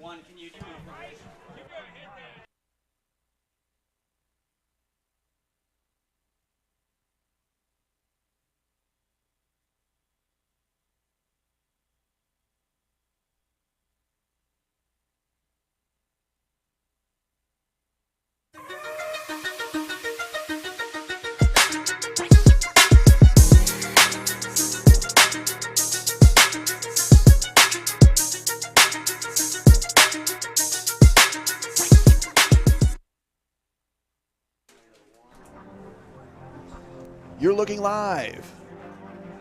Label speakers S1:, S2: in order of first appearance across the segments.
S1: one. Can you do it?
S2: You're looking live.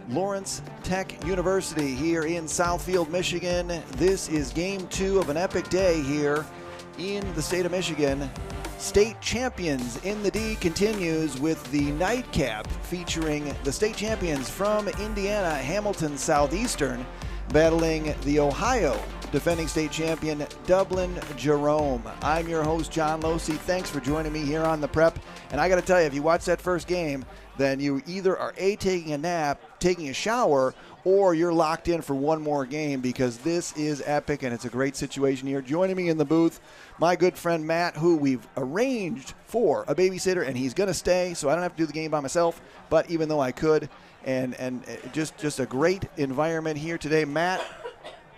S2: Lawrence Tech University here in Southfield, Michigan. This is game 2 of an epic day here in the state of Michigan. State champions in the D continues with the nightcap featuring the state champions from Indiana, Hamilton Southeastern, battling the Ohio defending state champion, Dublin, Jerome. I'm your host, John Losey. Thanks for joining me here on The Prep. And I got to tell you, if you watch that first game, then you either are taking a nap, taking a shower, or you're locked in for one more game because this is epic and it's a great situation here. Joining me in the booth, my good friend Matt, who we've arranged for a babysitter, and he's going to stay, so I don't have to do the game by myself, but even though I could, and just a great environment here today. Matt,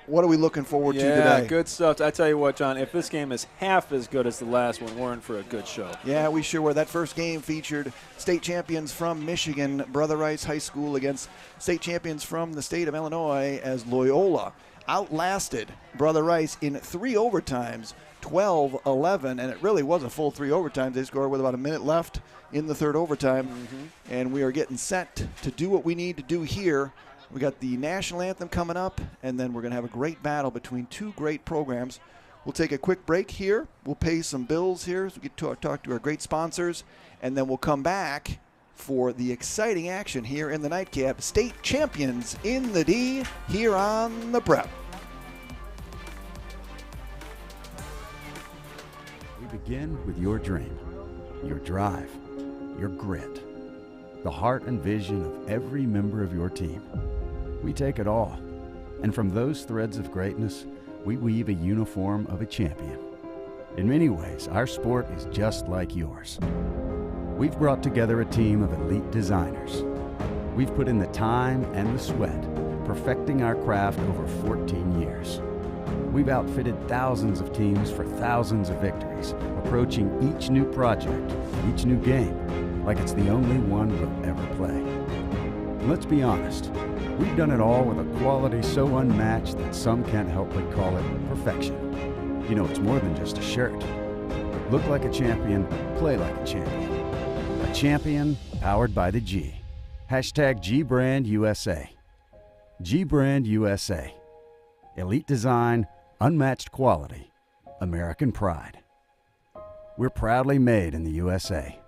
S2: what are we looking forward to today?
S3: Yeah, good stuff. I tell you what, John, if this game is half as good as the last one, we're in for a good show.
S2: Yeah, we sure were. That first game featured state champions from Michigan, Brother Rice High School, against state champions from the state of Illinois, as Loyola outlasted Brother Rice in 3 overtimes, 12-11, and it really was a full 3 overtimes. They scored with about a minute left in the 3rd overtime, and we are getting set to do what we need to do here. We got the national anthem coming up, and then we're going to have a great battle between 2 great programs. We'll take a quick break here. We'll pay some bills here so we get to talk to our great sponsors, and then we'll come back for the exciting action here in the nightcap. State champions in the D here on The Prep.
S4: We begin with your dream, your drive, your grit, the heart and vision of every member of your team. We take it all, and from those threads of greatness, we weave a uniform of a champion. In many ways, our sport is just like yours. We've brought together a team of elite designers. We've put in the time and the sweat, perfecting our craft over 14 years. We've outfitted thousands of teams for thousands of victories, approaching each new project, each new game, like it's the only one we'll ever play. And let's be honest, we've done it all with a quality so unmatched that some can't help but call it perfection. You know, it's more than just a shirt. Look like a champion, play like a champion. A champion powered by the G. Hashtag GBrandUSA. GBrandUSA. Elite design, unmatched quality, American pride. We're proudly made in the USA.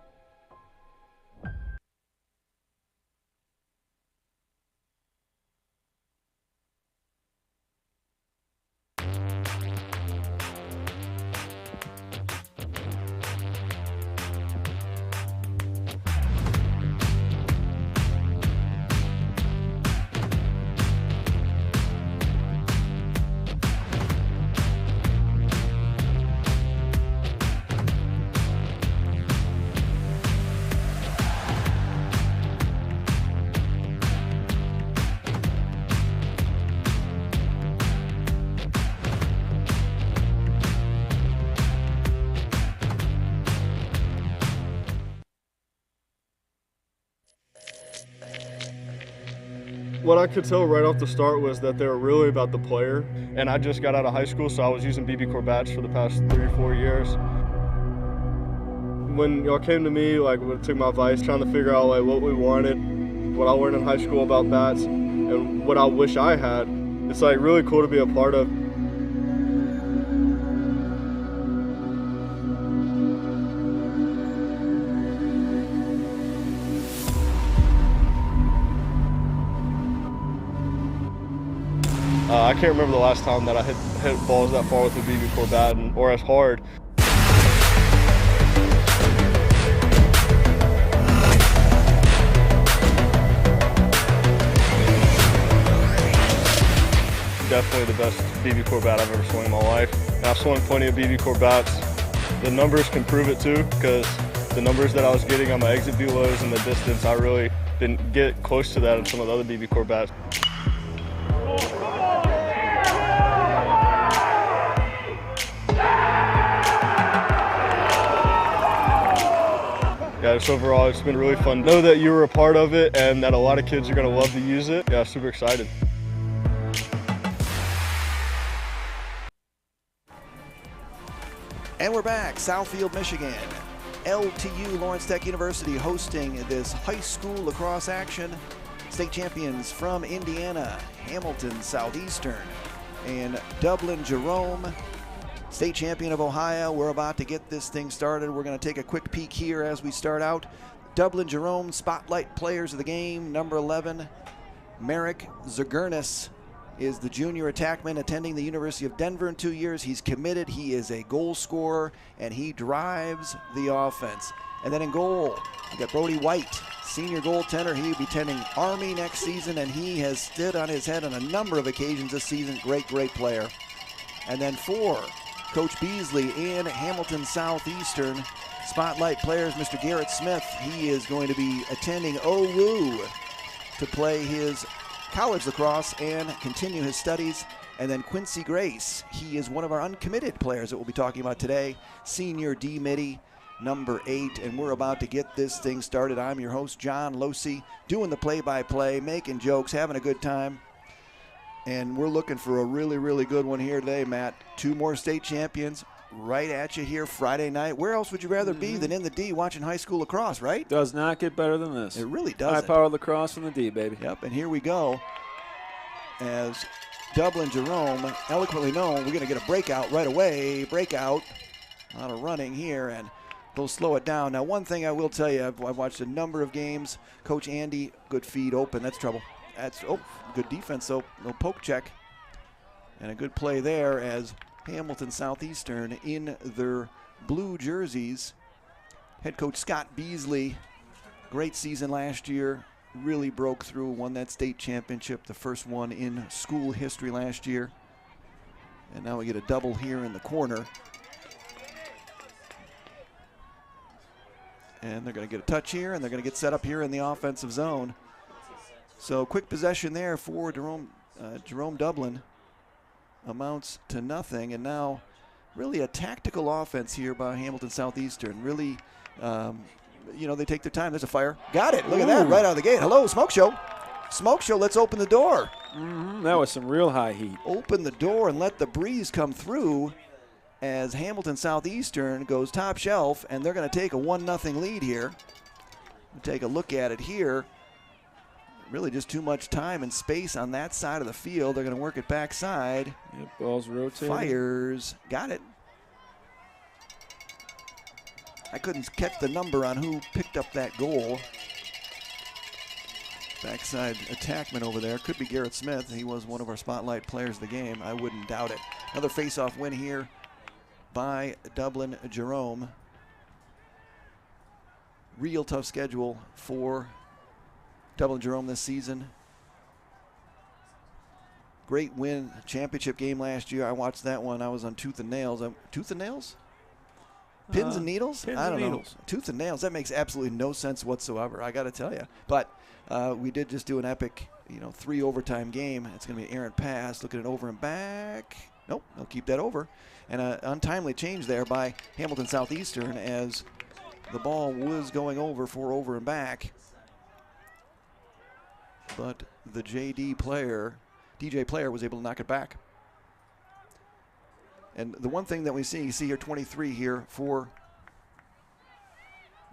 S5: What I could tell right off the start was that they were really about the player, and I just got out of high school, so I was using BB Core bats for the past 3 or 4 years. When y'all came to me, took my advice, trying to figure out what we wanted, what I learned in high school about bats, and what I wish I had, it's really cool to be a part of. I can't remember the last time that I hit balls that far with a BB Core bat or as hard. definitely the best BB Core bat I've ever swung in my life. And I've swung plenty of BB Core bats. The numbers can prove it too, because the numbers that I was getting on my exit velos and the distance, I really didn't get close to that in some of the other BB Core bats. Yeah, just overall, it's been really fun. Know that you were a part of it and that a lot of kids are going to love to use it. Yeah, super excited.
S2: And we're back, Southfield, Michigan. LTU, Lawrence Tech University, hosting this high school lacrosse action. State champions from Indiana, Hamilton Southeastern, and Dublin Jerome, state champion of Ohio. We're about to get this thing started. We're going to take a quick peek here as we start out. Dublin Jerome spotlight players of the game. Number 11, Merrick Zagurnis is the junior attackman attending the University of Denver in 2 years. He's committed, he is a goal scorer, and he drives the offense. And then in goal, we got Brody White, senior goaltender. He'll be attending Army next season, and he has stood on his head on a number of occasions this season. Great, great player. And then for Coach Beasley in Hamilton Southeastern, spotlight players, Mr. Garrett Smith. He is going to be attending OWU to play his college lacrosse and continue his studies. And then Quincy Grace, he is one of our uncommitted players that we'll be talking about today, senior D-Midi, number 8, and we're about to get this thing started. I'm your host, John Losey, doing the play-by-play, making jokes, having a good time. And we're looking for a really, really good one here today, Matt. 2 more state champions right at you here Friday night. Where else would you rather be than in the D watching high school lacrosse, right?
S3: Does not get better than this.
S2: It really doesn't.
S3: High-powered lacrosse in the D, baby.
S2: Yep, and here we go. As Dublin Jerome, eloquently known, we're going to get a breakout right away. Breakout. A lot of running here, and they'll slow it down. Now, one thing I will tell you, I've watched a number of games. Coach Andy, good feed open. That's trouble. That's, oh, good defense, so no poke check. And a good play there as Hamilton Southeastern in their blue jerseys. Head coach Scott Beasley, great season last year. Really broke through, won that state championship, the first one in school history last year. And now we get a double here in the corner. And they're going to get a touch here, and they're going to get set up here in the offensive zone. So quick possession there for Jerome Dublin. Amounts to nothing, and now really a tactical offense here by Hamilton Southeastern. Really, you know, they take their time. There's a fire. Got it. Look at that right out of the gate. Hello, Smoke Show. Smoke Show, let's open the door.
S3: That was some real high heat.
S2: Open the door and let the breeze come through as Hamilton Southeastern goes top shelf, and they're going to take a 1-0 lead here. We'll take a look at it here. Really just too much time and space on that side of the field. They're going to work it backside.
S3: Yep, ball's rotating.
S2: Fires. Got it. I couldn't catch the number on who picked up that goal. Backside attackman over there. Could be Garrett Smith. He was one of our spotlight players of the game. I wouldn't doubt it. Another face-off win here by Dublin Jerome. Real tough schedule for Dublin Jerome this season. Great win, championship game last year. I watched that one. I was on tooth and nails. Tooth and nails? Pins and needles? I don't know. Tooth and nails. That makes absolutely no sense whatsoever, I got to tell you. But we did just do an epic, 3 overtime game. It's going to be an errant pass. Looking at over and back. Nope, they'll keep that over. And an untimely change there by Hamilton Southeastern as the ball was going over for over and back. But the DJ player was able to knock it back. And the one thing that we see, you see here 23 here for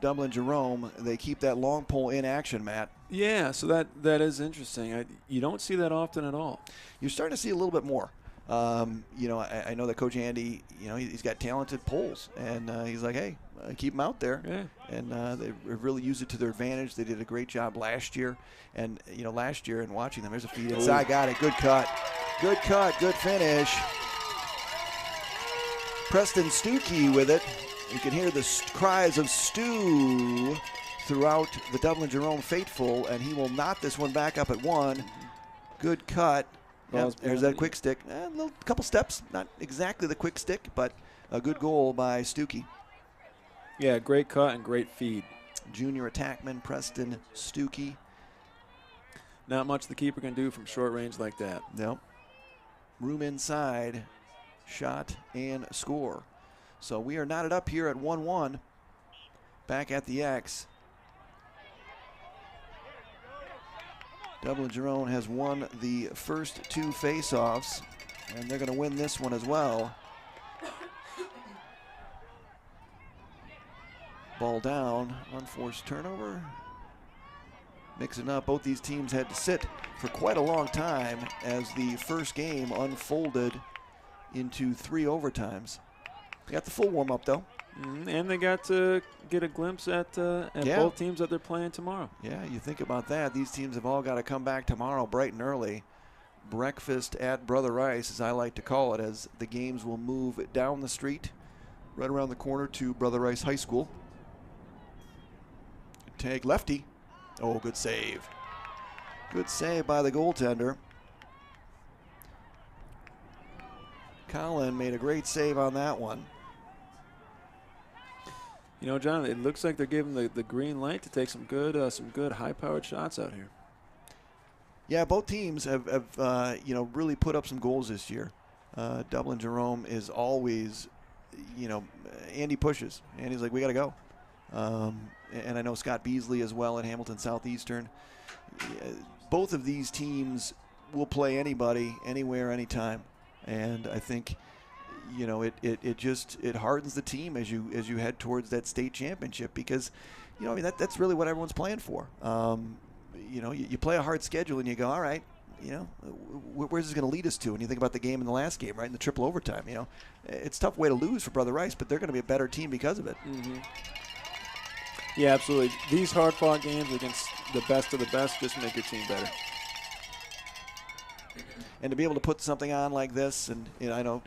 S2: Dublin Jerome. They keep that long pole in action, Matt.
S3: Yeah, so that is interesting. You don't see that often at all.
S2: You're starting to see a little bit more. I know that Coach Andy, he's got talented poles, and he's like, hey, keep them out there.
S3: Yeah.
S2: And they really use it to their advantage. They did a great job last year. And, last year and watching them, there's a feed inside. Got it. Good cut. Good cut. Good finish. Preston Stuckey with it. You can hear the cries of Stu throughout the Dublin Jerome faithful, and he will knot this one back up at 1. Good cut.
S3: Ball's
S2: There's that quick stick. A couple steps, not exactly the quick stick, but a good goal by Stuckey.
S3: Yeah, great cut and great feed.
S2: Junior attackman Preston Stuckey.
S3: Not much the keeper can do from short range like that.
S2: No. Room inside, shot and score. So we are knotted up here at 1-1. Back at the X. Dublin Jerome has won the first 2 face-offs, and they're going to win this one as well. Ball down, unforced turnover. Mixing up, both these teams had to sit for quite a long time as the first game unfolded into 3 overtimes. They got the full warm-up, though.
S3: And they got to get a glimpse at both teams that they're playing tomorrow.
S2: Yeah, you think about that. These teams have all got to come back tomorrow bright and early. Breakfast at Brother Rice, as I like to call it, as the games will move down the street, right around the corner to Brother Rice High School. Tag lefty. Oh, good save. Good save by the goaltender. Colin made a great save on that one.
S3: You know, John, it looks like they're giving the green light to take some good high-powered shots out here.
S2: Yeah, both teams have really put up some goals this year. Dublin Jerome is always, Andy pushes. Andy's like, we got to go. And I know Scott Beasley as well at Hamilton Southeastern. Both of these teams will play anybody, anywhere, anytime. And I think, it hardens the team as you head towards that state championship because, that's really what everyone's playing for. You play a hard schedule and you go, all right, where's this going to lead us to? And you think about the game in the last game, right, in the triple overtime. It's a tough way to lose for Brother Rice, but they're going to be a better team because of it.
S3: Mm-hmm. Yeah, absolutely. These hard-fought games against the best of the best just make your team better.
S2: And to be able to put something on like this, and I know,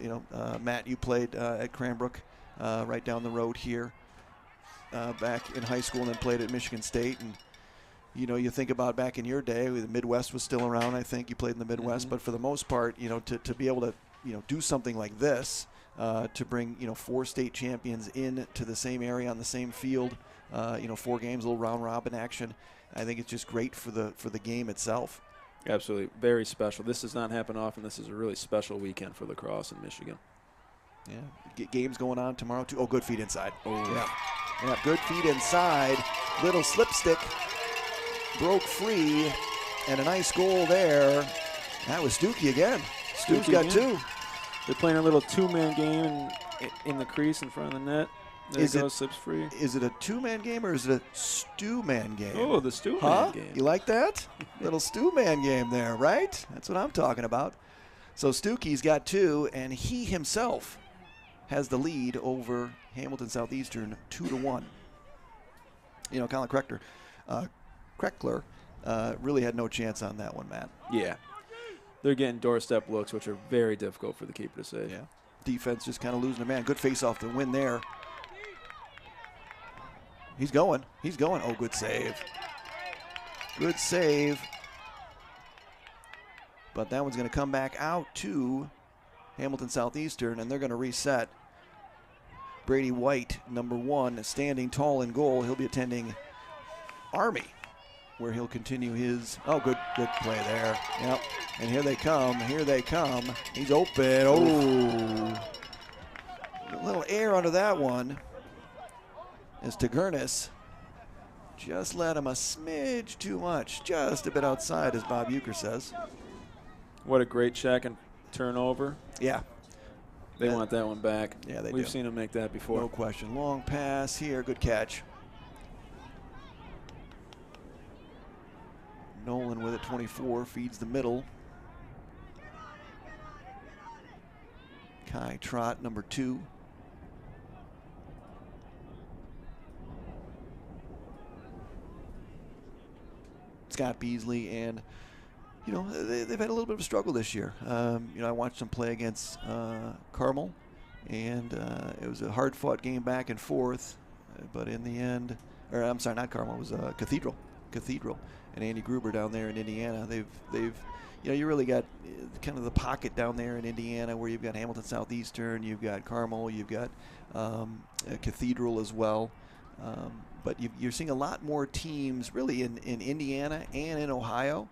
S2: Matt, you played at Cranbrook, right down the road here, back in high school, and then played at Michigan State. And you think about back in your day, the Midwest was still around. I think you played in the Midwest, but for the most part, to be able to do something like this, to bring 4 state champions in to the same area on the same field, 4 games, a little round robin action. I think it's just great for the game itself.
S3: Absolutely. Very special. This does not happen often. This is a really special weekend for lacrosse in Michigan.
S2: Yeah. Games going on tomorrow, too. Oh, good feed inside. Oh, yeah. Good feed inside. Little slip stick. Broke free. And a nice goal there. That was Stuckey again. Stu's got 2.
S3: They're playing a little 2-man game in the crease in front of the net. There it goes, slips free.
S2: Is it a 2-man game or is it a stew-man game?
S3: Oh, the stew-man game.
S2: You like that? Little stew-man game there, right? That's what I'm talking about. So Stuckey's got 2, and he himself has the lead over Hamilton Southeastern 2-1. Colin Kreckler really had no chance on that one, Matt.
S3: Yeah. They're getting doorstep looks, which are very difficult for the keeper to save.
S2: Yeah. Defense just kind of losing a man. Good face-off to win there. He's going. Oh, good save. Good save. But that one's going to come back out to Hamilton Southeastern, and they're going to reset. Brady White, number 1, standing tall in goal. He'll be attending Army, where he'll continue his. Oh, good play there. Yep. And here they come. He's open. Oh. A little air under that one. As Tagurnis just let him a smidge too much. Just a bit outside, as Bob Euchre says.
S3: What a great check and turnover.
S2: Yeah.
S3: They want that one back.
S2: Yeah, they do.
S3: We've seen them make that before.
S2: No question. Long pass here. Good catch. Nolan with it, 24, feeds the middle. Kai Trott, number 2. Scott Beasley, and they've had a little bit of a struggle this year. I watched them play against Carmel, and it was a hard-fought game back and forth. But in the end, or I'm sorry, not Carmel, it was Cathedral Cathedral and Andy Gruber down there in Indiana. They've you know, you really got kind of the pocket down there in Indiana where you've got Hamilton Southeastern, you've got Carmel, you've got Cathedral as well. But you're seeing a lot more teams really in Indiana and in Ohio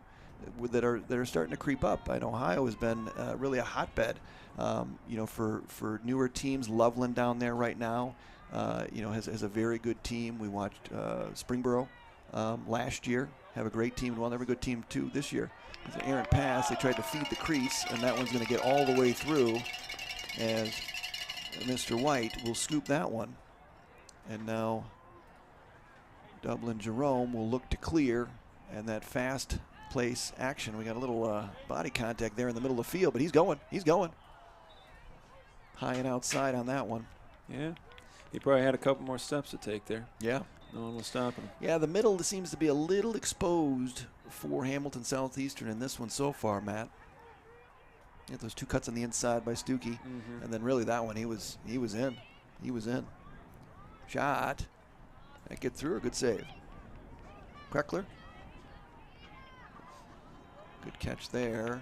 S2: that are starting to creep up. And Ohio has been really a hotbed, you know, for newer teams. Loveland down there right now, you know, has a very good team. We watched Springboro last year have a great team, and well, never a good team too this year. It's an errant pass. They tried to feed the crease, and that one's going to get all the way through as Mr. White will scoop that one. And now Dublin Jerome will look to clear, and that fast place action. We got a little body contact there in the middle of the field, but he's going. He's going. High and outside on that one.
S3: Yeah. He probably had a couple more steps to take there.
S2: Yeah.
S3: No one was stopping him.
S2: Yeah, the middle seems to be a little exposed for Hamilton Southeastern in this one so far, Matt. Yeah, those two cuts on the inside by Stuckey, and then really that one he was in. He was in. Shot. That get through, a good save. Kreckler. Good catch there.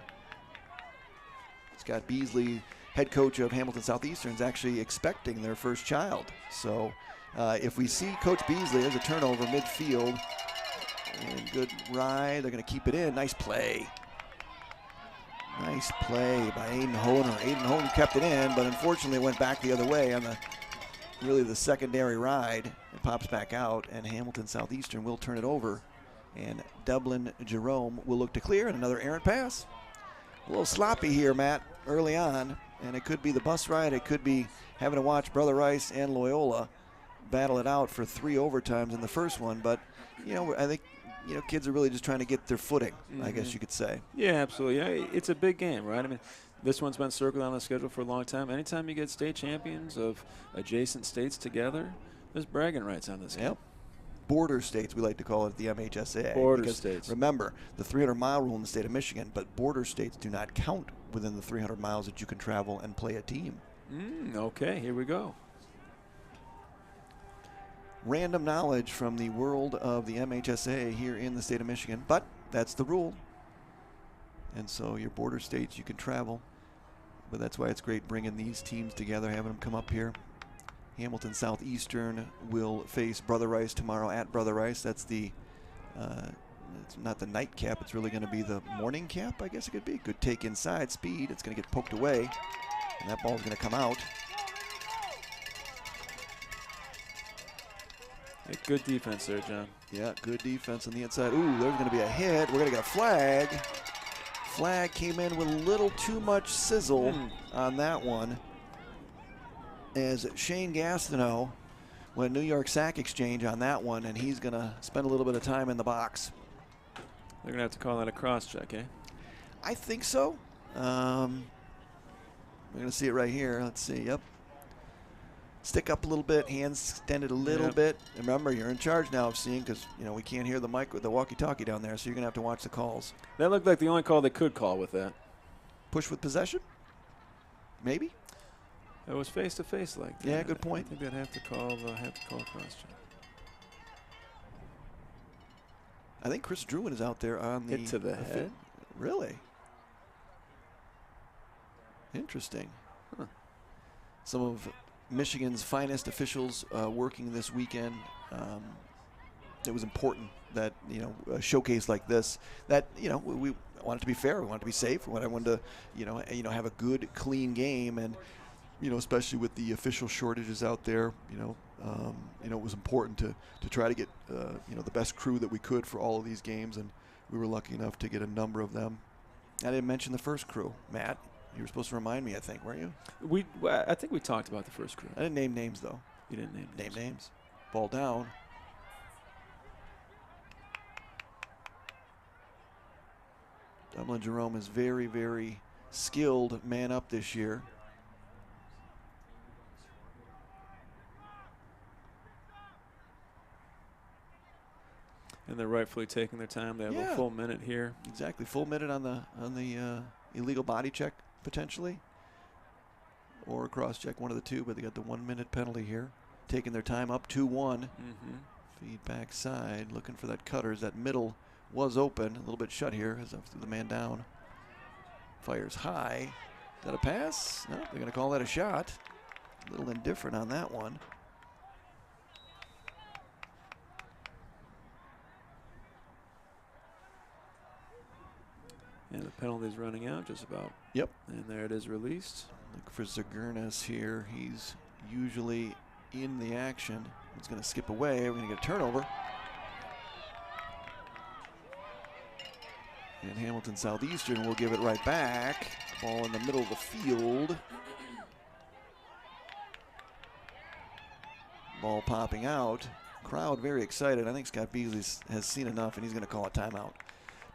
S2: Scott Beasley, head coach of Hamilton Southeastern, is actually expecting their first child. So if we see Coach Beasley, there's a turnover midfield. And good ride. They're going to keep it in. Nice play. Nice play by Aiden Honer. Aiden Honer kept it in, but unfortunately it went back the other way on the secondary ride. It pops back out, and Hamilton Southeastern will turn it over. And Dublin Jerome will look to clear, and another errant pass. A little sloppy here, Matt, early on, and it could be the bus ride. It could be having to watch Brother Rice and Loyola battle it out for 3 overtimes in the first one. But, you know, I think, you know, kids are really just trying to get their footing, I guess you could say.
S3: Yeah, absolutely. Yeah, it's a big game, right? I mean, this one's been circled on the schedule for a long time. Anytime you get state champions of adjacent states together, there's bragging rights on this game.
S2: Yep. Border states, we like to call it the MHSA.
S3: Border
S2: because
S3: states.
S2: Remember, the 300-mile rule in the state of Michigan, but border states do not count within the 300 miles that you can travel and play a team.
S3: Okay, here we go.
S2: Random knowledge from the world of the MHSA here in the state of Michigan, but that's the rule. And so your border states, you can travel, but that's why it's great bringing these teams together, having them come up here. Hamilton Southeastern will face Brother Rice tomorrow at Brother Rice. That's the, it's not the nightcap, it's really going to be the morning cap, I guess it could be. Good take inside, speed, it's going to get poked away, and that ball's going to come out.
S3: Yeah, good defense there, John.
S2: Yeah, good defense on the inside. Ooh, there's going to be a hit. We're going to get a flag. Flag came in with a little too much sizzle on that one, as Shane Gastineau went New York Sack Exchange on that one, and he's going to spend a little bit of time in the box.
S3: They're going to have to call that a cross-check, eh?
S2: I think so. We're going to see it right here. Let's see. Yep. Stick up a little bit, hands extended a little bit. And remember, you're in charge now of seeing, because you know we can't hear the mic with the walkie-talkie down there, so you're going to have to watch the calls.
S3: That looked like the only call they could call with that.
S2: Push with possession? Maybe?
S3: It was face-to-face like that.
S2: Yeah, good point.
S3: I think they'd have to call cross-check.
S2: I think Chris Druin is out there on the
S3: hit to the head.
S2: Really? Interesting. Huh. Some of Michigan's finest officials working this weekend. It was important that, you know, a showcase like this, that, you know, we want it to be fair, we want it to be safe, we want everyone to, you know, have a good, clean game, and, you know, especially with the official shortages out there, you know, it was important to try to get, you know, the best crew that we could for all of these games, and we were lucky enough to get a number of them. I didn't mention the first crew, Matt. You were supposed to remind me, I think, weren't you?
S3: I think we talked about the first crew.
S2: I didn't name names, though.
S3: You didn't name names.
S2: Name names. Ball down. Dublin Jerome is very, very skilled man up this year.
S3: And they're rightfully taking their time. They have a full minute here.
S2: Exactly, full minute on the illegal body check potentially, or a cross check, one of the two. But they got the 1 minute penalty here, taking their time up 2-1. Feed backside, looking for that cutters. That middle was open, a little bit shut here as the man down. Fires high. Is that a pass? No, they're going to call that a shot. A little indifferent on that one.
S3: And the penalty's running out just about.
S2: Yep.
S3: And there it is released.
S2: Look for Zagurnis here. He's usually in the action. He's going to skip away. We're going to get a turnover. And Hamilton Southeastern will give it right back. Ball in the middle of the field. Ball popping out. Crowd very excited. I think Scott Beasley has seen enough, and he's going to call a timeout.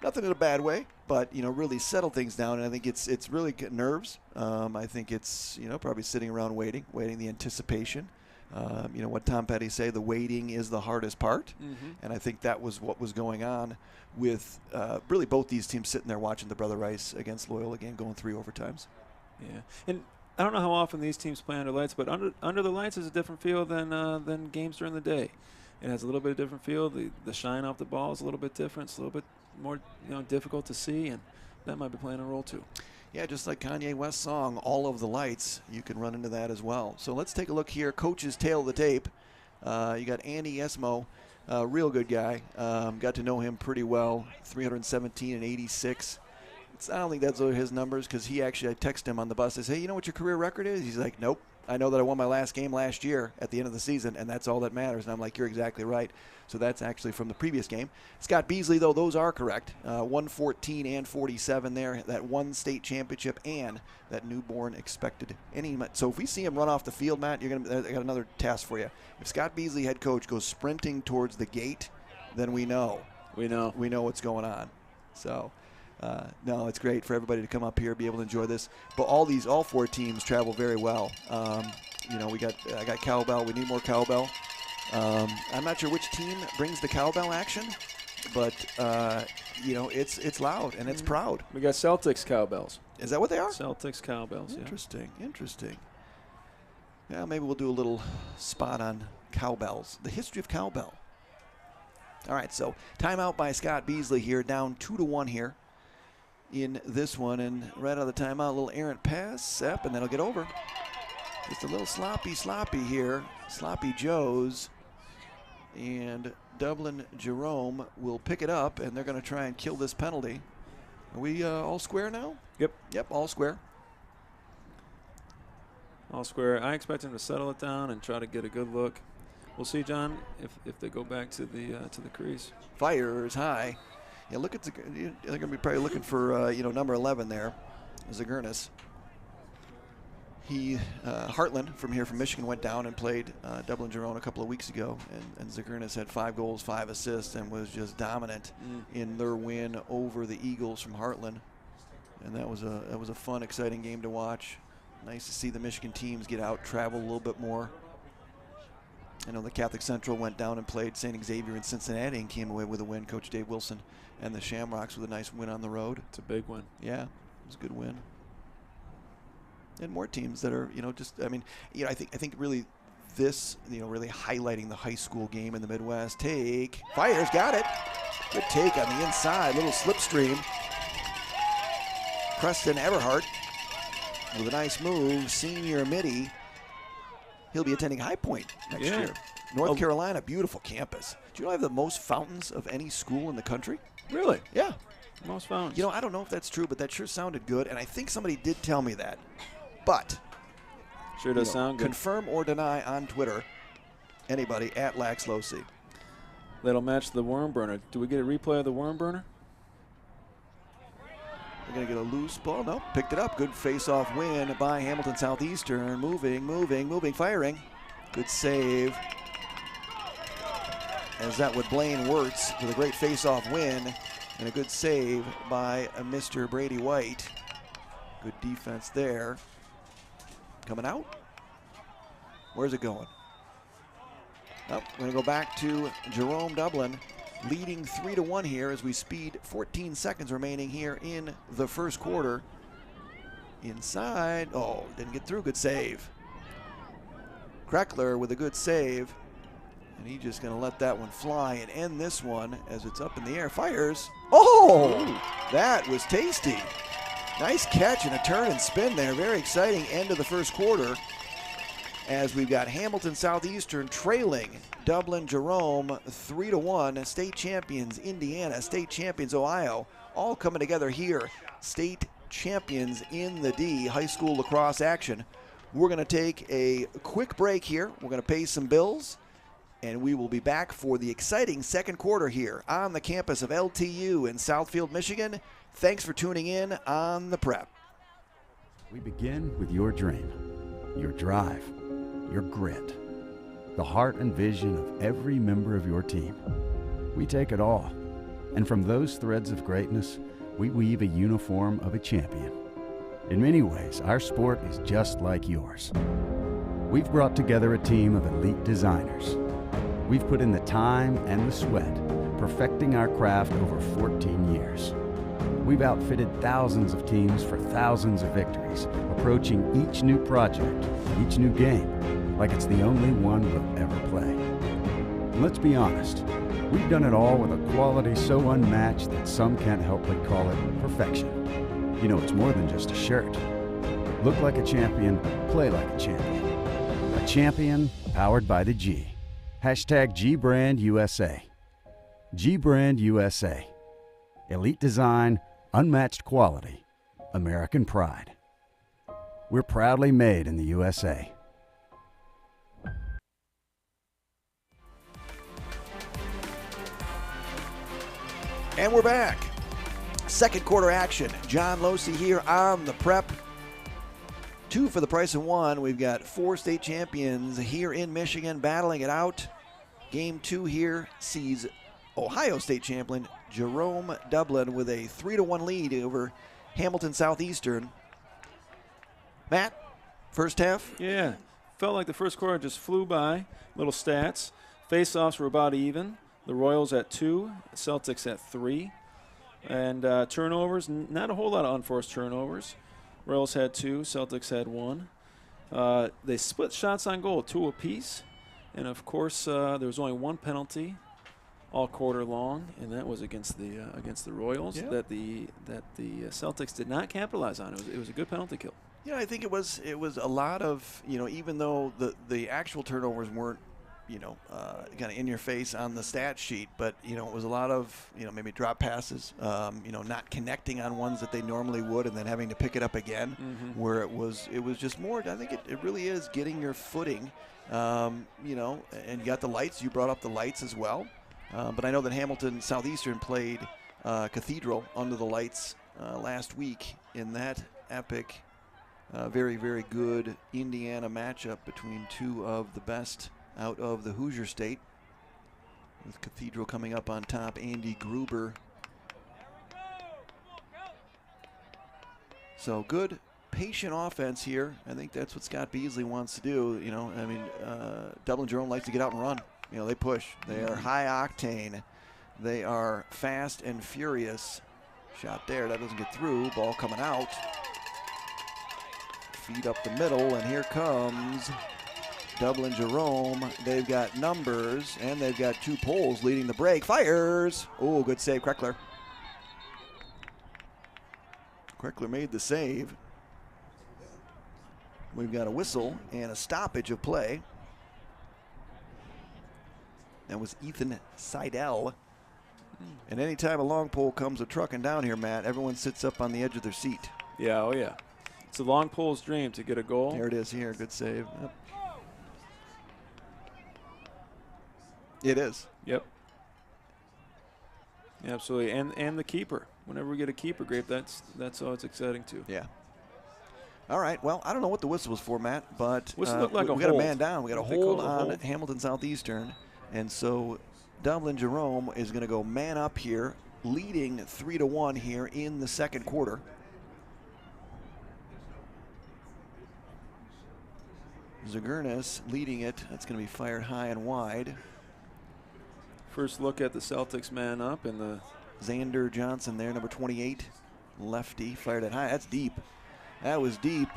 S2: Nothing in a bad way, but really settle things down. And I think it's really nerves. I think it's probably sitting around waiting the anticipation. What Tom Petty say, the waiting is the hardest part. And I think that was what was going on with really both these teams sitting there watching the Brother Rice against Loyola game, going 3 overtimes.
S3: Yeah, and I don't know how often these teams play under lights, but under the lights is a different feel than games during the day. It has a little bit of different feel. The shine off the ball is a little bit different. It's a little bit more difficult to see, and that might be playing a role too.
S2: Yeah, just like Kanye West's song, All of the Lights, you can run into that as well. So let's take a look here. Coach's tail of the tape. You got Andy Esmo, real good guy. Got to know him pretty well, 317 and 86. I don't think that's his numbers because I texted him on the bus. I say, hey, you know what your career record is? He's like, nope. I know that I won my last game last year at the end of the season, and that's all that matters. And I'm like, you're exactly right. So that's actually from the previous game. Scott Beasley, though, those are correct. 114 and 47 there. That one state championship and that newborn expected. So if we see him run off the field, Matt, I got another task for you. If Scott Beasley, head coach, goes sprinting towards the gate, then we know. We know what's going on. So. No, it's great for everybody to come up here, be able to enjoy this. But all 4 teams travel very well. I got cowbell. We need more cowbell. I'm not sure which team brings the cowbell action, but it's loud and it's proud.
S3: We got Celtics cowbells.
S2: Is that what they are?
S3: Celtics cowbells.
S2: Interesting. Yeah, maybe we'll do a little spot on cowbells. The history of cowbell. All right, so timeout by Scott Beasley here, down 2-1 here in this one, and right out of the timeout, a little errant pass, and then it'll get over. Just a little sloppy here, sloppy Joes, and Dublin Jerome will pick it up, and they're going to try and kill this penalty. Are we all square now? Yep, all square.
S3: All square. I expect them to settle it down and try to get a good look. We'll see, John, if they go back to the crease.
S2: Fires high. Yeah, look at they're going to be probably looking for number 11 there, Zagurnis. Heartland from Michigan went down and played Dublin Jerome a couple of weeks ago, and Zagurnis had 5 goals, 5 assists, and was just dominant in their win over the Eagles from Heartland. And that was a fun, exciting game to watch. Nice to see the Michigan teams get out, travel a little bit more. I know the Catholic Central went down and played St. Xavier in Cincinnati and came away with a win. Coach Dave Wilson and the Shamrocks with a nice win on the road.
S3: It's a big win.
S2: Yeah, it was a good win. And more teams that are, I think really this, really highlighting the high school game in the Midwest. Fires, got it. Good take on the inside, little slipstream. Preston Everhart with a nice move, senior midi. He'll be attending High Point next year. North Carolina, beautiful campus. Do you know I have the most fountains of any school in the country?
S3: Really?
S2: Yeah.
S3: Most fountains.
S2: I don't know if that's true, but that sure sounded good, and I think somebody did tell me that. But
S3: sure does sound good.
S2: Confirm or deny on Twitter, anybody at Lax Losi.
S3: That'll match the worm burner. Do we get a replay of the worm burner?
S2: We're going to get a loose ball. No, picked it up. Good face-off win by Hamilton Southeastern. Moving, firing. Good save. As that would Blaine Wirtz with a great face-off win and a good save by Mr. Brady White. Good defense there. Coming out. Where's it going? Oh, we're going to go back to Jerome Dublin, leading 3-1 here as we speed. 14 seconds remaining here in the first quarter. Inside. Oh, didn't get through. Good save. Kreckler with a good save. And he's just going to let that one fly and end this one as it's up in the air. Fires. Oh, that was tasty. Nice catch and a turn and spin there. Very exciting end of the first quarter as we've got Hamilton Southeastern trailing Dublin Jerome 3-1. State champions Indiana, state champions Ohio, all coming together here. State champions in the D, high school lacrosse action. We're going to take a quick break here. We're going to pay some bills, and we will be back for the exciting second quarter here on the campus of LTU in Southfield, Michigan. Thanks for tuning in on The Prep.
S4: We begin with your dream, your drive, your grit, the heart and vision of every member of your team. We take it all, and from those threads of greatness, we weave a uniform of a champion. In many ways, our sport is just like yours. We've brought together a team of elite designers. We've put in the time and the sweat, perfecting our craft over 14 years. We've outfitted thousands of teams for thousands of victories, approaching each new project, each new game, like it's the only one we'll ever play. And let's be honest, we've done it all with a quality so unmatched that some can't help but call it perfection. You know, it's more than just a shirt. Look like a champion, play like a champion. A champion powered by the G. Hashtag GBrandUSA. GBrandUSA. Elite design, unmatched quality, American pride. We're proudly made in the USA.
S2: And we're back. Second quarter action. John Losey here on The Prep. 2 for the price of 1. We've got 4 state champions here in Michigan battling it out. Game 2 here sees Ohio State champion Jerome Dublin with a 3-1 lead over Hamilton Southeastern. Matt, first half?
S3: Yeah, felt like the first quarter just flew by. Little stats. Face-offs were about even. The Royals at 2, Celtics at 3. And turnovers, not a whole lot of unforced turnovers. Royals had 2, Celtics had 1. They split shots on goal, 2 apiece. And, of course, there was only 1 penalty all quarter long, and that was against the Royals.
S2: Yep.
S3: that the Celtics did not capitalize on. It was a good penalty kill.
S2: Yeah, I think it was a lot of, even though the actual turnovers weren't, kind of in your face on the stat sheet, but, it was a lot of, maybe drop passes, not connecting on ones that they normally would and then having to pick it up again, where it was just more, I think it really is getting your footing, and you got the lights. You brought up the lights as well. But I know that Hamilton Southeastern played Cathedral under the lights last week in that epic, very, very good Indiana matchup between 2 of the best out of the Hoosier State. With Cathedral coming up on top, Andy Gruber. So good, patient offense here. I think that's what Scott Beasley wants to do. Dublin Jerome likes to get out and run. They push. They are high octane. They are fast and furious. Shot there. That doesn't get through. Ball coming out. Feed up the middle, and here comes Dublin Jerome. They've got numbers, and they've got 2 poles leading the break. Fires. Oh, good save, Kreckler. Kreckler made the save. We've got a whistle and a stoppage of play. That was Ethan Seidel. And anytime a long pole comes a trucking down here, Matt, everyone sits up on the edge of their seat.
S3: Yeah, oh yeah. It's a long pole's dream to get a goal.
S2: There it is here. Good save. Yep. It is.
S3: Yep. Absolutely. And the keeper. Whenever we get a keeper grape, that's always exciting too.
S2: Yeah. All right. Well, I don't know what the whistle was for, Matt, but
S3: whistle looked like
S2: we got
S3: hold.
S2: a man down. We got a hold on Hamilton Southeastern. And so Dublin Jerome is going to go man up here, leading 3-1 here in the second quarter. Zagurnis leading it. That's going to be fired high and wide.
S3: First look at the Celtics man up, and the
S2: Xander Johnson there, number 28, lefty, fired it high. That's deep. That was deep.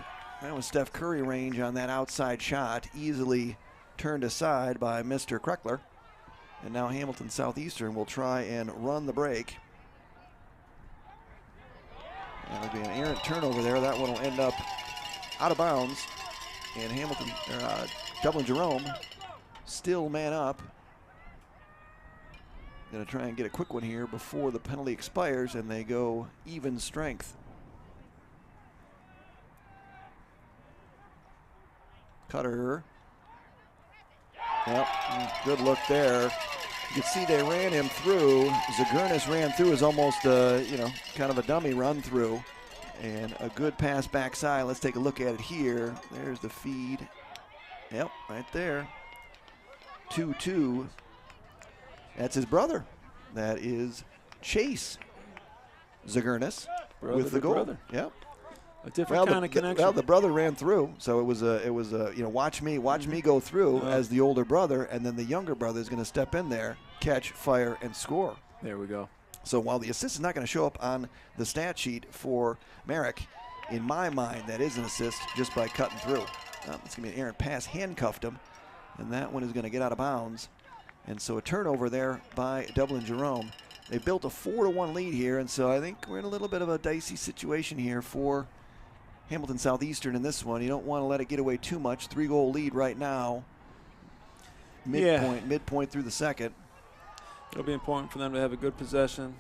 S2: That was Steph Curry range on that outside shot, easily turned aside by Mr. Kreckler. And now Hamilton Southeastern will try and run the break. And there'll be an errant turnover there. That one will end up out of bounds. And Dublin Jerome still man up. Going to try and get a quick one here before the penalty expires, and they go even strength. Cutter. Yep, good look there. You can see they ran him through. Zagurnis ran through as almost kind of a dummy run through. And a good pass backside. Let's take a look at it here. There's the feed. Yep, right there. 2-2. That's his brother. That is Chase Zagurnis with the goal.
S3: Brother.
S2: Yep.
S3: A different kind of connection.
S2: Well, the brother ran through, so it was a watch me go through as the older brother, and then the younger brother is going to step in there, catch, fire, and score.
S3: There we go.
S2: So while the assist is not going to show up on the stat sheet for Merrick, in my mind that is an assist just by cutting through. It's going to be an errant pass, handcuffed him, and that one is going to get out of bounds. And so a turnover there by Dublin Jerome. They built a 4-1 lead here, and so I think we're in a little bit of a dicey situation here for Hamilton Southeastern in this one. You don't want to let it get away too much. 3-goal lead right now. Midpoint through the second.
S3: It'll be important for them to have a good possession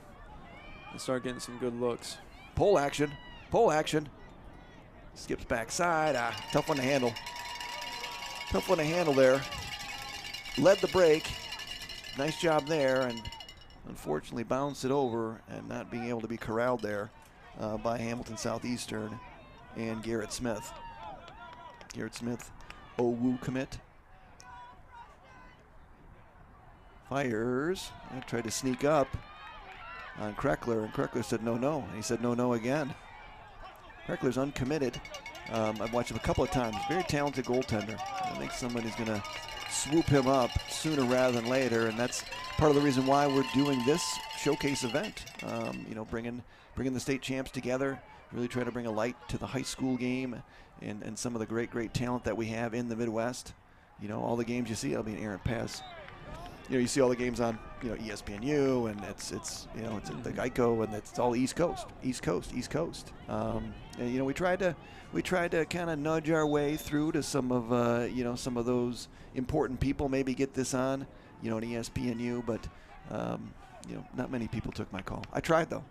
S3: and start getting some good looks.
S2: Pole action. Skips backside. Tough one to handle. There. Led the break. Nice job there, and unfortunately bounced it over and not being able to be corralled there by Hamilton Southeastern and Garrett Smith. Owu commit. Fires. I tried to sneak up on Kreckler, and Kreckler said no. And he said no again. Kreckler's uncommitted. I've watched him a couple of times. Very talented goaltender. I think somebody's going to swoop him up sooner rather than later, and that's part of the reason why we're doing this showcase event. Bringing the state champs together, really trying to bring a light to the high school game and some of the great talent that we have in the Midwest. All the games you see, it'll be an errant pass. You see all the games on ESPNU, and it's the Geico, and it's all East Coast. And we tried to kind of nudge our way through to some of those important people. Maybe get this on an ESPNU, but not many people took my call. I tried though.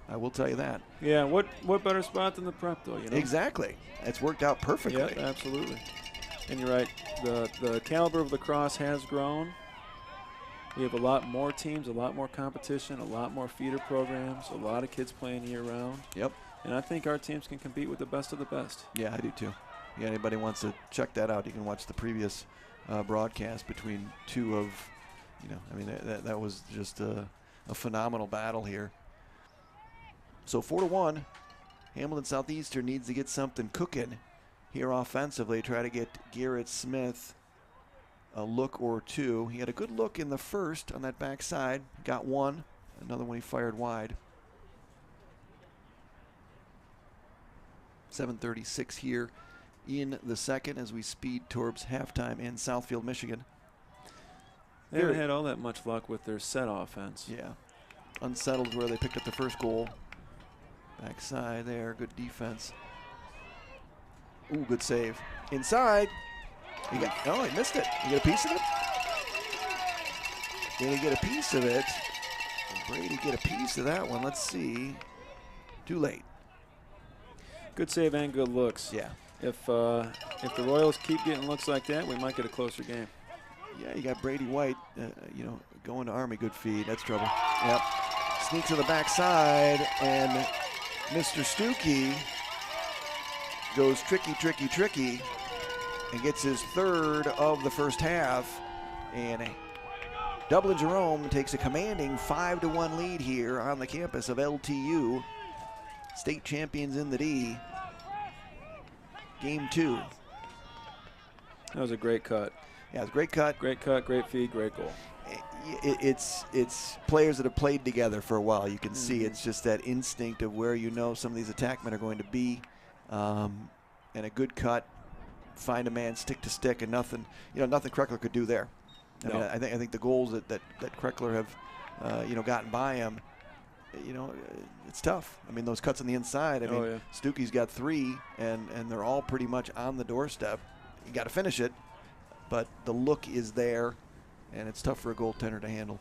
S2: I will tell you that.
S3: Yeah. What better spot than the prep though?
S2: Exactly. It's worked out perfectly.
S3: Yeah, absolutely. And you're right. The caliber of lacrosse has grown. We have a lot more teams, a lot more competition, a lot more feeder programs, a lot of kids playing year-round.
S2: Yep.
S3: And I think our teams can compete with the best of the best.
S2: Yeah, I do too. Yeah, anybody wants to check that out, you can watch the previous broadcast between two of, that was just a phenomenal battle here. So 4-1, Hamilton Southeastern needs to get something cooking here offensively, try to get Garrett Smith a look or two. He had a good look in the first on that backside. Got one. Another one he fired wide. 7:36 here in the second as we speed towards halftime in Southfield, Michigan.
S3: They haven't had all that much luck with their set offense.
S2: Yeah. Unsettled where they picked up the first goal. Backside there. Good defense. Ooh, good save. Inside. He missed it. You get a piece of it? Did he get a piece of it? Brady get a piece of that one. Let's see. Too late.
S3: Good save and good looks.
S2: Yeah.
S3: If the Royals keep getting looks like that, we might get a closer game.
S2: Yeah, you got Brady White, going to Army. Good feed. That's trouble. Yep. Sneaks to the backside, and Mr. Stuckey goes tricky, and gets his third of the first half. And Dublin Jerome takes a commanding 5-1 lead here on the campus of LTU. State champions in the D. Game 2.
S3: That was a great cut.
S2: Yeah, it was a great cut.
S3: Great cut, great feed, great goal.
S2: It's players that have played together for a while. You can see it's just that instinct of where some of these attackmen are going to be. And a good cut. Find a man stick to stick, and nothing Kreckler could do there. I mean, I think the goals that Kreckler have, gotten by him, it's tough. I mean, those cuts on the inside. I mean, Stuckey's got 3, and they're all pretty much on the doorstep. You got to finish it, but the look is there, and it's tough for a goaltender to handle.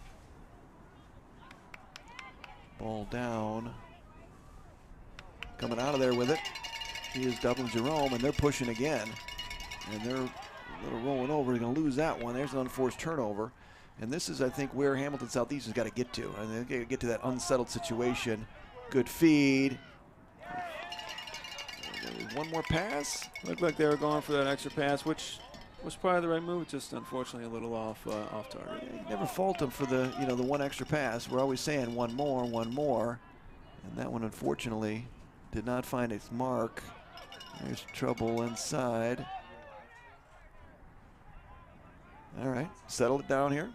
S2: Ball down. Coming out of there with it is Dublin Jerome, and they're pushing again. And they're a little rolling over. They're going to lose that one. There's an unforced turnover. And this is, I think, where Hamilton Southeastern's got to get to. And they've got to get to that unsettled situation. Good feed. One more pass.
S3: Looked like they were going for that extra pass, which was probably the right move. Just unfortunately a little off target.
S2: Yeah, you never fault them for the the one extra pass. We're always saying one more. And that one, unfortunately, did not find its mark. There's trouble inside. All right, settle it down here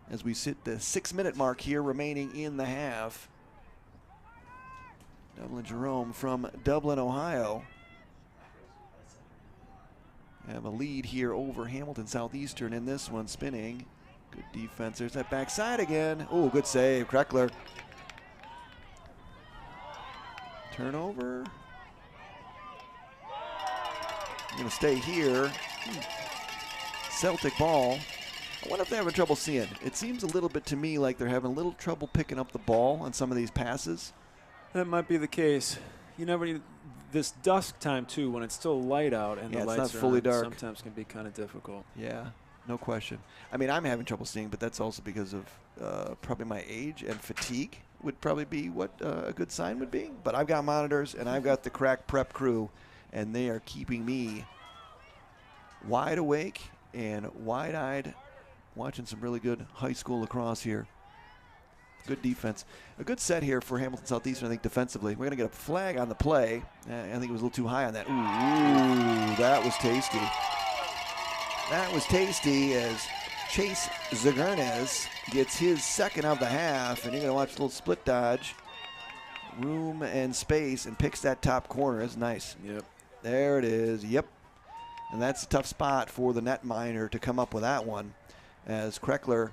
S2: as we sit the 6-minute mark here remaining in the half. Dublin Jerome from Dublin, Ohio, have a lead here over Hamilton Southeastern in this one. Spinning, good defense. There's that backside again. Oh, good save, Kreckler. Turnover. I'm going to stay here. Celtic ball. I wonder if they're having trouble seeing. It seems a little bit to me like they're having a little trouble picking up the ball on some of these passes.
S3: That might be the case. You never need this dusk time too, when it's still light out and the lights
S2: not
S3: are
S2: fully
S3: on,
S2: dark.
S3: Sometimes can be kind of difficult.
S2: Yeah, no question. I mean, I'm having trouble seeing, but that's also because of probably my age, and fatigue would probably be what a good sign would be. But I've got monitors and I've got the crack prep crew, and they are keeping me wide awake and wide-eyed, watching some really good high school lacrosse here. Good defense. A good set here for Hamilton Southeastern, I think, defensively. We're going to get a flag on the play. I think it was a little too high on that. Ooh, that was tasty. That was tasty as Chase Zagernes gets his second of the half, and you're going to watch a little split dodge. Room and space, and picks that top corner. It's nice.
S3: Yep.
S2: There it is. Yep. And that's a tough spot for the netminder to come up with that one, as Kreckler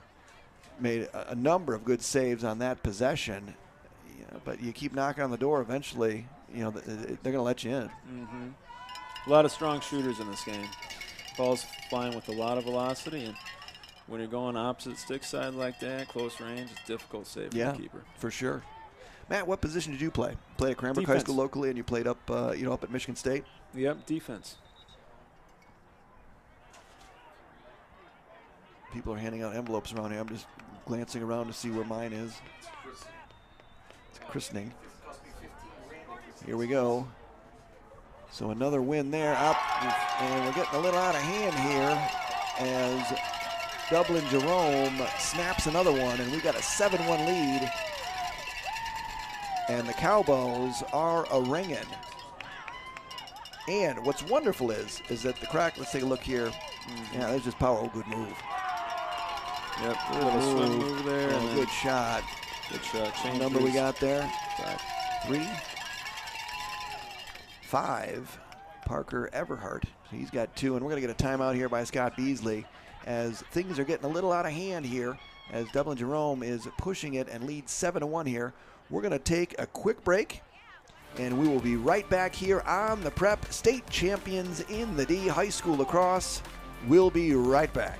S2: made a number of good saves on that possession. But you keep knocking on the door, eventually, they're going to let you in.
S3: Mm-hmm. A lot of strong shooters in this game. Ball's flying with a lot of velocity, and when you're going opposite stick side like that, close range, it's difficult save for the keeper.
S2: For sure. Matt, what position did you play? Played at Cranbrook High School locally, and you played up, up at Michigan State?
S3: Yep, defense.
S2: People are handing out envelopes around here. I'm just glancing around to see where mine is. It's christening. Here we go. So another win there, up, and we're getting a little out of hand here as Dublin Jerome snaps another one, and we've got a 7-1 lead. And the Cowboys are a-ringing. And what's wonderful is that the crack, let's take a look here. Yeah, there's just power. Oh, good move.
S3: Yep, a little swim move there.
S2: And a good shot.
S3: Good shot.
S2: What number we got there? 3, 5. Parker Everhart. He's got 2, and we're going to get a timeout here by Scott Beasley as things are getting a little out of hand here as Dublin Jerome is pushing it and leads 7-1 here. We're going to take a quick break, and we will be right back here on the Prep. State champions in the D, high school lacrosse. We'll be right back.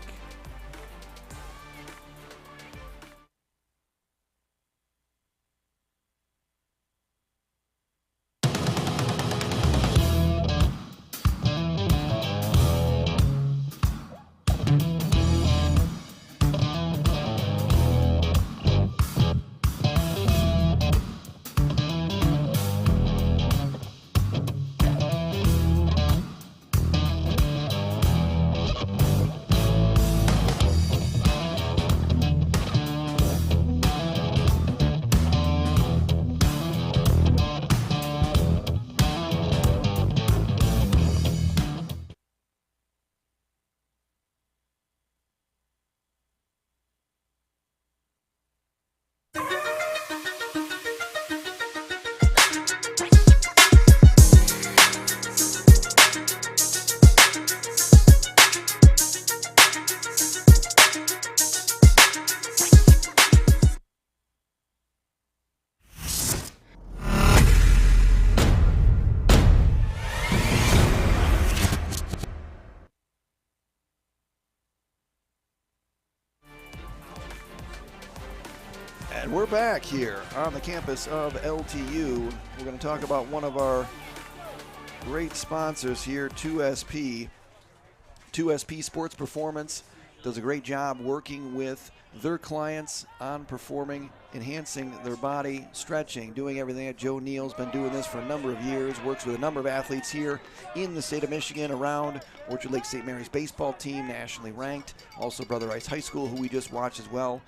S2: And we're back here on the campus of LTU. We're going to talk about one of our great sponsors here, 2SP. 2SP Sports Performance does a great job working with their clients on performing, enhancing their body, stretching, doing everything that Joe Neal's been doing this for a number of years, works with a number of athletes here in the state of Michigan around Orchard Lake St. Mary's baseball team, nationally ranked. Also Brother Rice High School, who we just watched as well.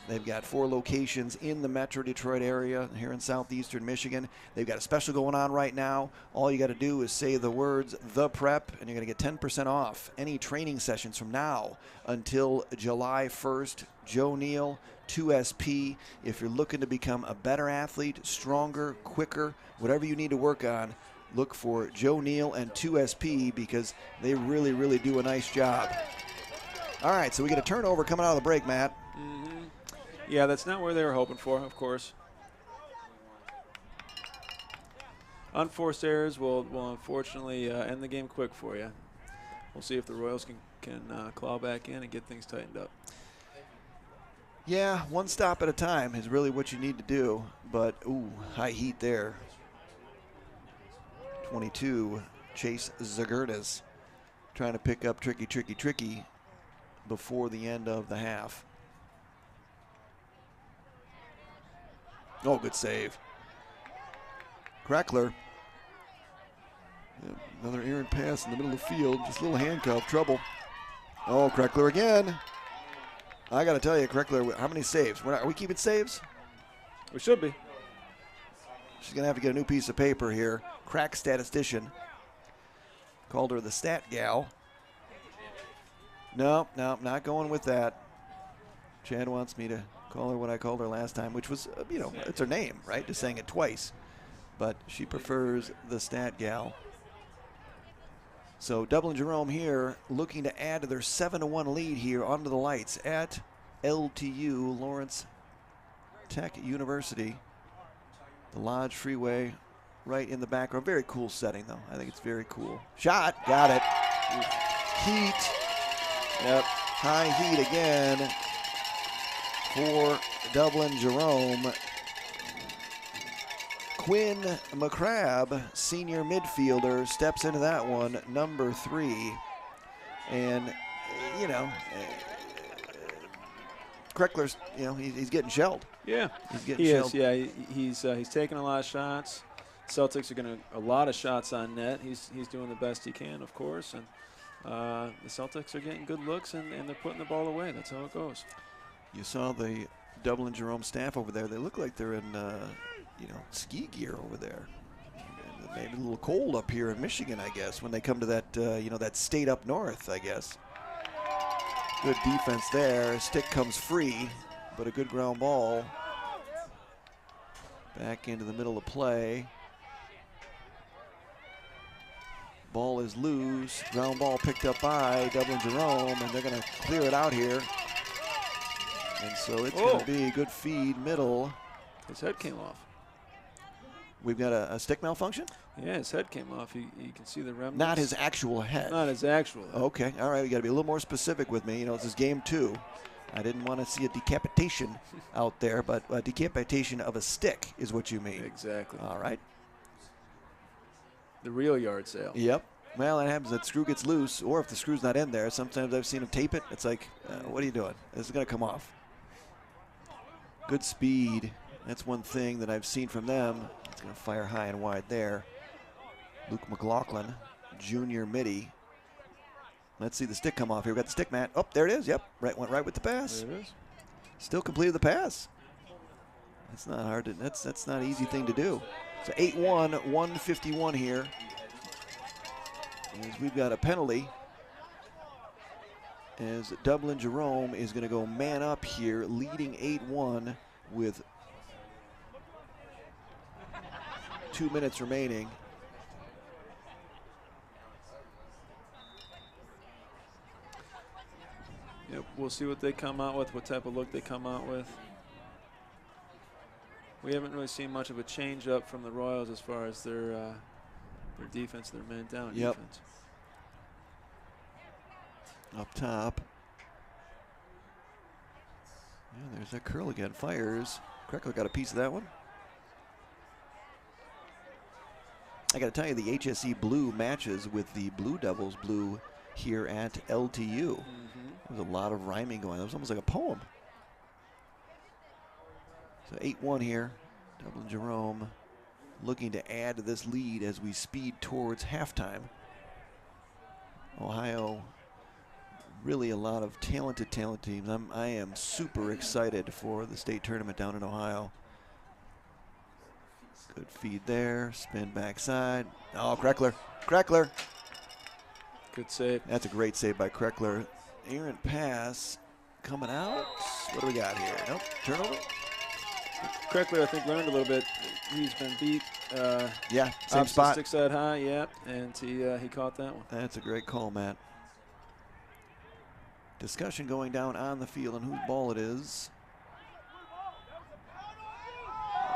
S2: They've got 4 locations in the Metro Detroit area here in Southeastern Michigan. They've got a special going on right now. All you got to do is say the words "The Prep," and you're going to get 10% off any training sessions from now until July 1st. Joe Neal, 2SP. If you're looking to become a better athlete, stronger, quicker, whatever you need to work on, look for Joe Neal and 2SP because they really, really do a nice job. All right, so we get a turnover coming out of the break, Matt.
S3: Yeah, that's not where they were hoping for, of course. Unforced errors will unfortunately end the game quick for you. We'll see if the Royals can claw back in and get things tightened up.
S2: Yeah, one stop at a time is really what you need to do. But, ooh, high heat there. 22, Chase Zagurdas trying to pick up tricky before the end of the half. Oh, good save. Crackler. Another errant pass in the middle of the field. Just a little handcuff. Trouble. Oh, Crackler again. I got to tell you, Crackler, how many saves? Are we keeping saves?
S3: We should be.
S2: She's going to have to get a new piece of paper here. Crack statistician. Called her the stat gal. No, not going with that. Chad wants me to call her what I called her last time, which was, it's her name, right? Just saying it twice. But she prefers the stat gal. So Dublin Jerome here looking to add to their 7-1 lead here onto the lights at LTU, Lawrence Tech University. The Lodge Freeway right in the background. Very cool setting, though. I think it's very cool. Shot. Got it. Heat. Yep. High heat again for Dublin Jerome. Quinn McCrabb, senior midfielder, steps into that one, number 3. And, Kreckler's, he's getting shelled.
S3: Yeah,
S2: he's getting shelled.
S3: Yeah, he's taking a lot of shots. Celtics are going to a lot of shots on net. He's doing the best he can, of course, and the Celtics are getting good looks and they're putting the ball away. That's how it goes.
S2: You saw the Dublin Jerome staff over there. They look like they're in, ski gear over there. And maybe a little cold up here in Michigan, I guess, when they come to that, that state up north, I guess. Good defense there. Stick comes free, but a good ground ball. Back into the middle of play. Ball is loose. Ground ball picked up by Dublin Jerome, and they're going to clear it out here. And so it's going to be a good feed middle.
S3: His head came off.
S2: We've got a stick malfunction?
S3: Yeah, his head came off. You can see the remnants.
S2: Not his actual head.
S3: Not his actual head.
S2: Okay, all right. We got to be a little more specific with me. This is game 2. I didn't want to see a decapitation out there, but a decapitation of a stick is what you mean.
S3: Exactly.
S2: All right.
S3: The real yard sale.
S2: Yep. Well, that happens. That screw gets loose, or if the screw's not in there. Sometimes I've seen him tape it. It's like, what are you doing? This is going to come off. Good speed. That's one thing that I've seen from them. It's going to fire high and wide there. Luke McLaughlin, junior midi. Let's see the stick come off here. We've got the stick, Matt. Oh, there it is. Yep. Went right with the pass.
S3: There it is.
S2: Still completed the pass. That's not hard to, that's not an easy thing to do. So 8-1, 151 here. As we've got a penalty. As Dublin Jerome is going to go man up here, leading 8-1 with 2 minutes remaining.
S3: Yep, we'll see what they come out with, what type of look they come out with. We haven't really seen much of a change up from the Royals as far as their defense, their man down defense.
S2: Up top. Yeah, there's that curl again. Fires. Kreckler got a piece of that one. I got to tell you, the HSE blue matches with the Blue Devils blue here at LTU. There's a lot of rhyming going on. It was almost like a poem. So 8-1 here. Dublin Jerome looking to add to this lead as we speed towards halftime. Ohio, really a lot of talented teams. I am super excited for the state tournament down in Ohio. Good feed there, spin backside. Oh, Kreckler.
S3: Good save.
S2: That's a great save by Kreckler. Errant pass coming out. What do we got here? Nope, turnover.
S3: Kreckler, I think, learned a little bit. He's been beat.
S2: Yeah, same spot.
S3: Stick side high, yeah, and he caught that one.
S2: That's a great call, Matt. Discussion going down on the field on whose ball it is.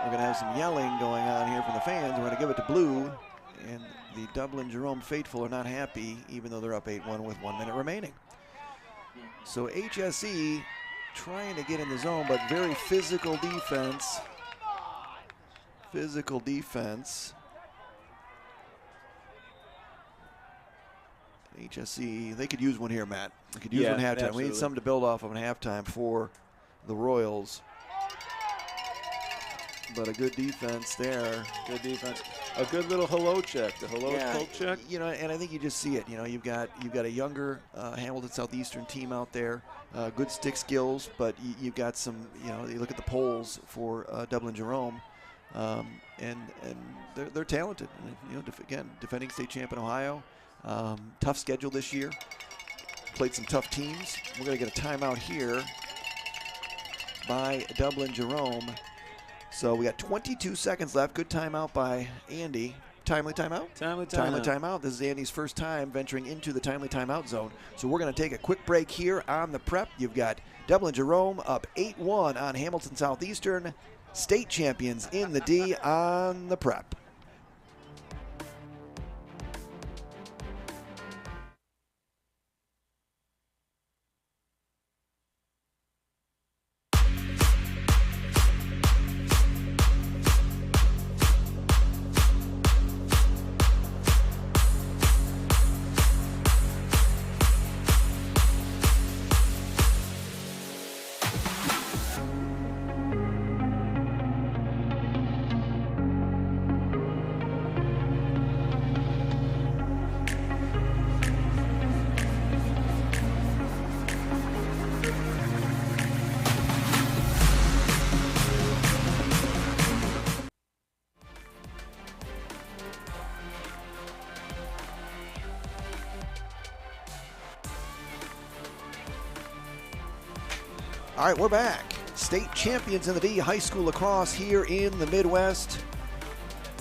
S2: We're going to have some yelling going on here from the fans. We're going to give it to blue, and the Dublin Jerome faithful are not happy, even though they're up 8-1 with 1 minute remaining. So HSE trying to get in the zone, but very physical defense. HSE, they could use one here, Matt. They could use one halftime.
S3: Absolutely.
S2: We need something to build off of in halftime for the Royals. But a good defense there.
S3: Good defense. A good little hello check. The hello poke check.
S2: You know, and I think you just see it. You know, you've got a younger Hamilton Southeastern team out there. Good stick skills, but you've got some. You know, you look at the polls for Dublin Jerome, and they're talented. And, you know, again, defending state champ in Ohio. Tough schedule this year. Played some tough teams. We're going to get a timeout here by Dublin Jerome. So we got 22 seconds left. Good timeout by Andy. Timely timeout?
S3: Timely
S2: timeout. This is Andy's first time venturing into the timely timeout zone. So we're going to take a quick break here on the prep. You've got Dublin Jerome up 8-1 on Hamilton Southeastern. State champions in the D on the prep. All right, we're back. State champions in the D, high school lacrosse here in the Midwest.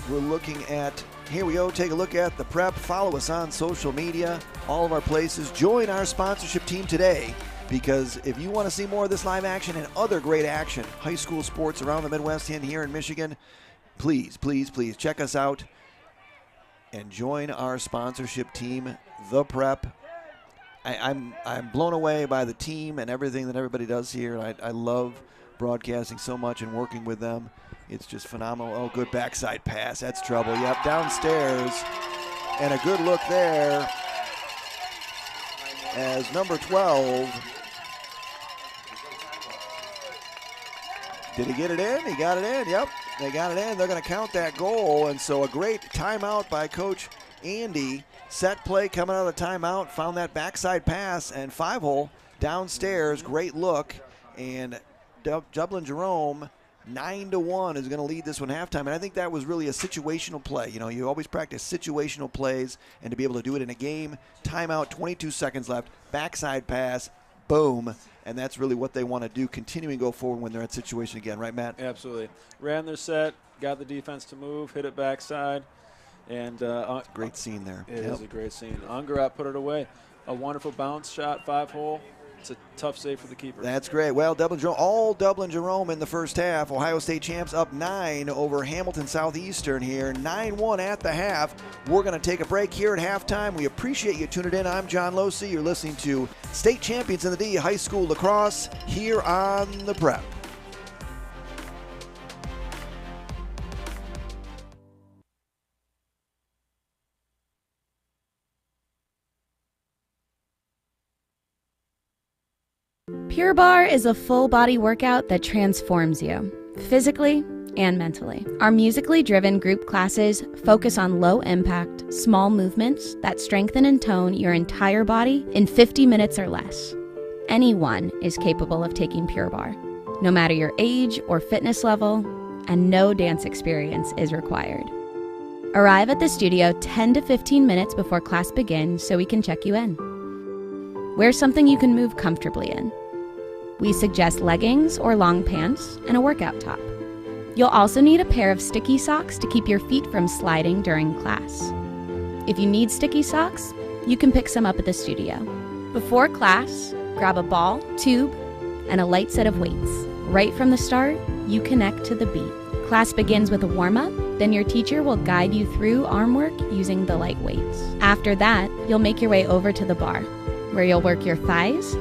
S2: We're looking at, here we go, take a look at the prep. Follow us on social media, all of our places. Join our sponsorship team today, because if you want to see more of this live action and other great action, high school sports around the Midwest and here in Michigan, please check us out and join our sponsorship team, The Prep. I'm blown away by the team and everything that everybody does here. I love broadcasting so much and working with them. It's just phenomenal. Oh, good backside pass. That's trouble. Yep, downstairs. And a good look there as number 12. Did he get it in? He got it in. Yep, they got it in. They're going to count that goal. And so a great timeout by Coach Andy. Set play coming out of the timeout, found that backside pass, and 5-hole downstairs. Great look. And Dublin Jerome, 9-1, is going to lead this one halftime. And I think that was really a situational play. You know, you always practice situational plays, and to be able to do it in a game, timeout, 22 seconds left, backside pass, boom. And that's really what they want to do, continuing to go forward when they're in situation again. Right, Matt?
S3: Absolutely. Ran their set, got the defense to move, hit it backside. And
S2: great scene there.
S3: It is a great scene. Ungarat put it away. A wonderful bounce shot, 5-hole. It's a tough save for the keeper.
S2: That's great. Well, all Dublin Jerome in the first half. Ohio State champs up 9 over Hamilton Southeastern here. 9-1 at the half. We're going to take a break here at halftime. We appreciate you tuning in. I'm John Losey. You're listening to State Champions in the D High School Lacrosse here on the Prep.
S1: Pure Barre is a full-body workout that transforms you, physically and mentally. Our musically driven group classes focus on low-impact, small movements that strengthen and tone your entire body in 50 minutes or less. Anyone is capable of taking Pure Barre, no matter your age or fitness level, and no dance experience is required. Arrive at the studio 10 to 15 minutes before class begins so we can check you in. Wear something you can move comfortably in. We suggest leggings or long pants and a workout top. You'll also need a pair of sticky socks to keep your feet from sliding during class. If you need sticky socks, you can pick some up at the studio. Before class, grab a ball, tube, and a light set of weights. Right from the start, you connect to the beat. Class begins with a warm-up, then your teacher will guide you through arm work using the light weights. After that, you'll make your way over to the bar, where you'll work your thighs,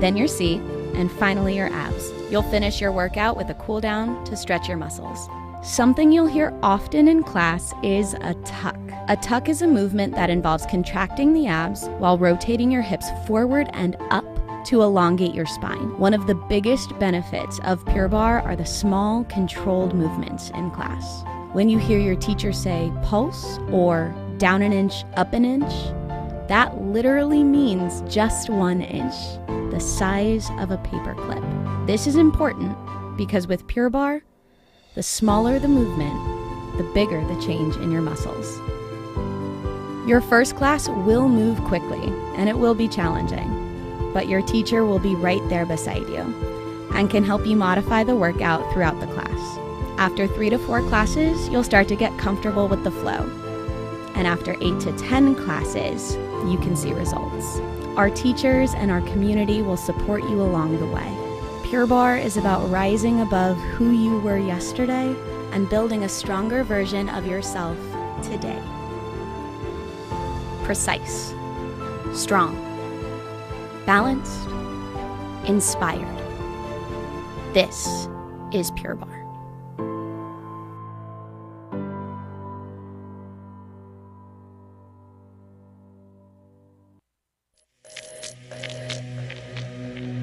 S1: then your seat, and finally your abs. You'll finish your workout with a cool down to stretch your muscles. Something you'll hear often in class is a tuck. A tuck is a movement that involves contracting the abs while rotating your hips forward and up to elongate your spine. One of the biggest benefits of Pure Barre are the small, controlled movements in class. When you hear your teacher say pulse or down an inch, up an inch, that literally means just 1 inch, the size of a paperclip. This is important because with Pure Barre, the smaller the movement, the bigger the change in your muscles. Your first class will move quickly and it will be challenging, but your teacher will be right there beside you and can help you modify the workout throughout the class. After 3 to 4 classes, you'll start to get comfortable with the flow. And after 8 to 10 classes, you can see results. Our teachers and our community will support you along the way. Pure Barre is about rising above who you were yesterday and building a stronger version of yourself today. Precise, strong, balanced, inspired. This is Pure Barre.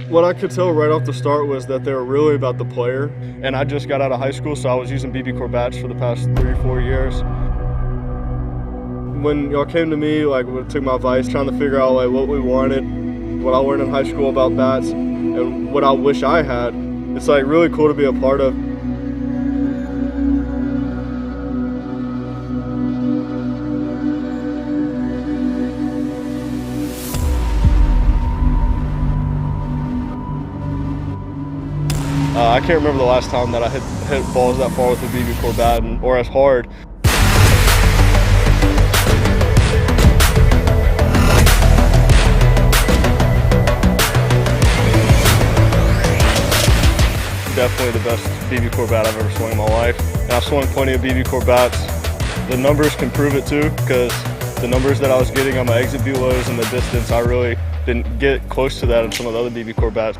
S5: What I could tell right off the start was that they were really about the player, and I just got out of high school, so I was using BB Core bats for the past 3 or 4 years. When y'all came to me, took my advice, trying to figure out what we wanted, what I learned in high school about bats, and what I wish I had, it's really cool to be a part of. I can't remember the last time that I hit balls that far with a BB Core bat or as hard. Definitely the best BB Core bat I've ever swung in my life. And I've swung plenty of BB Core bats. The numbers can prove it too, because the numbers that I was getting on my exit velos and the distance, I really didn't get close to that in some of the other BB Core bats.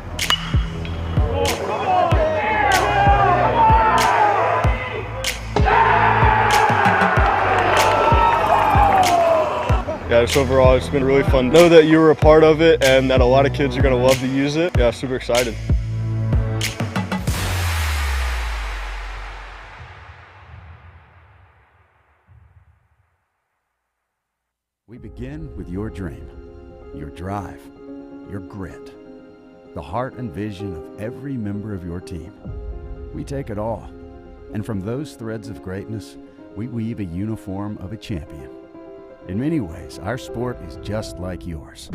S5: Yeah, just overall, it's been really fun. Know that you were a part of it and that a lot of kids are going to love to use it. Yeah, super excited.
S4: We begin with your dream, your drive, your grit, the heart and vision of every member of your team. We take it all, and from those threads of greatness, we weave a uniform of a champion. In many ways, our sport is just like yours.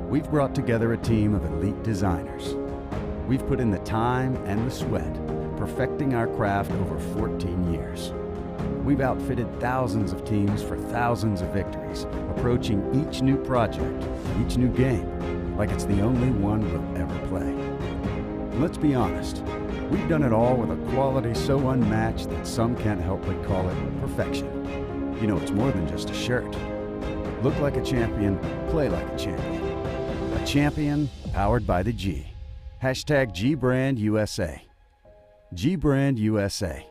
S4: We've brought together a team of elite designers. We've put in the time and the sweat, perfecting our craft over 14 years. We've outfitted thousands of teams for thousands of victories, approaching each new project, each new game, like it's the only one we'll ever play. And let's be honest, we've done it all with a quality so unmatched that some can't help but call it perfection. You know, it's more than just a shirt. Look like a champion, play like a champion. A champion powered by the G. Hashtag GBrandUSA. GBrandUSA.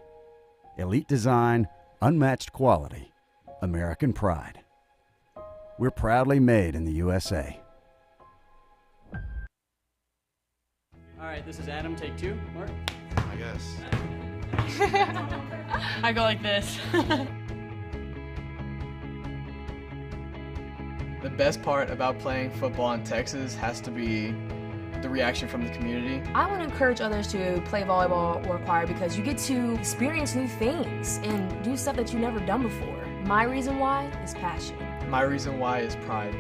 S4: Elite design, unmatched quality, American pride. We're proudly made in the USA.
S6: right, this is Adam, take 2. Mark?
S7: I guess.
S8: I go like this.
S9: The best part about playing football in Texas has to be the reaction from the community.
S10: I want to encourage others to play volleyball or choir because you get to experience new things and do stuff that you've never done before. My reason why is passion.
S9: My reason why is pride.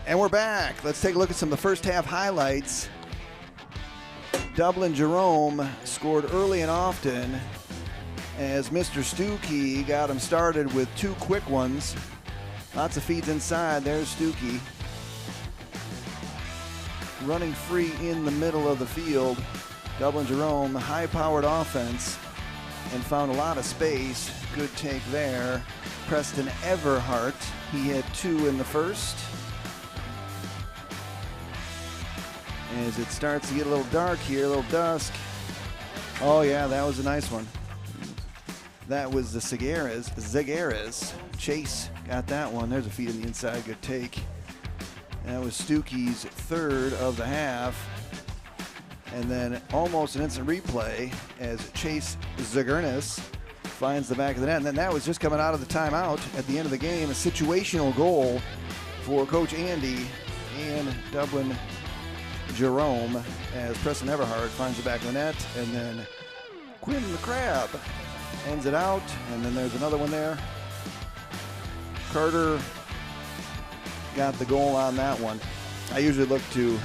S2: And we're back. Let's take a look at some of the first half highlights. Dublin Jerome scored early and often as Mr. Stuckey got him started with 2 quick ones. Lots of feeds inside. There's Stuckey running free in the middle of the field. Dublin Jerome, high-powered offense, and found a lot of space. Good take there. Preston Everhart, he had 2 in the first. As it starts to get a little dark here, a little dusk. Oh yeah, that was a nice one. That was the Zagares. Chase got that one. There's a feed on the inside, good take. That was Stuckey's 3rd of the half. And then almost an instant replay as Chase Zagares finds the back of the net. And then that was just coming out of the timeout at the end of the game. A situational goal for Coach Andy and Dublin Jerome as Preston Everhart finds the back of the net, and then Quinn the Crab ends it out, and then there's another one there. Carter got the goal on that one. I usually look to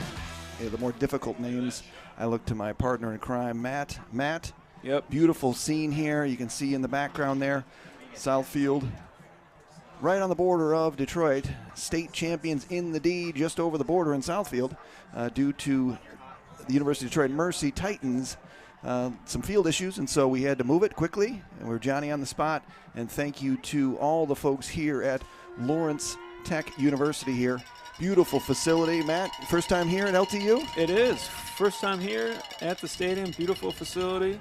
S2: the more difficult names. I look to my partner in crime, Matt. Matt,
S3: Yep.
S2: Beautiful scene here. You can see in the background there, Southfield, right on the border of Detroit. State champions in the D, just over the border in Southfield, due to the University of Detroit Mercy Titans. Some field issues, and so we had to move it quickly, and we're Johnny on the spot. And thank you to all the folks here at Lawrence Tech University here. Beautiful facility. Matt, first time here at LTU?
S3: It is. First time here at the stadium. Beautiful facility.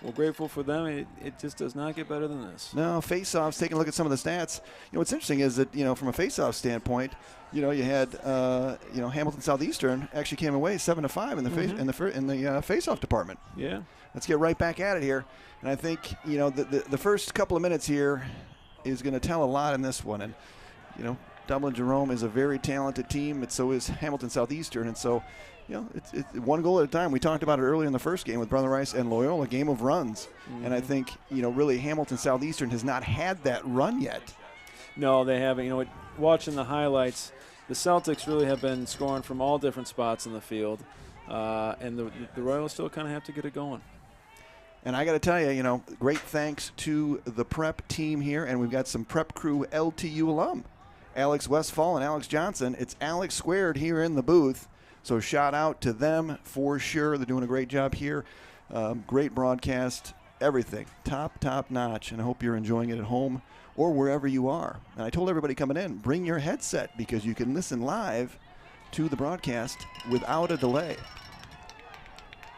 S3: We're grateful for them. It just does not get better than this.
S2: No, face-offs, taking a look at some of the stats. You know, what's interesting is that, from a face-off standpoint, you had, Hamilton Southeastern actually came away 7-5 in the face-off department.
S3: Yeah.
S2: Let's get right back at it here. And I think, the first couple of minutes here is going to tell a lot in this one. And, Dublin Jerome is a very talented team, and so is Hamilton Southeastern. And so, it's one goal at a time. We talked about it earlier in the first game with Brother Rice and Loyola, a game of runs. Mm-hmm. And I think, really Hamilton Southeastern has not had that run yet.
S3: No, they haven't. Watching the highlights, the Celtics really have been scoring from all different spots in the field, and the Royals still kind of have to get it going.
S2: And I got to tell you, great thanks to the prep team here, and we've got some prep crew LTU alum, Alex Westfall and Alex Johnson. It's Alex squared here in the booth, so shout out to them for sure. They're doing a great job here. Great broadcast, everything top notch, and I hope you're enjoying it at home or wherever you are. And I told everybody coming in, bring your headset because you can listen live to the broadcast without a delay.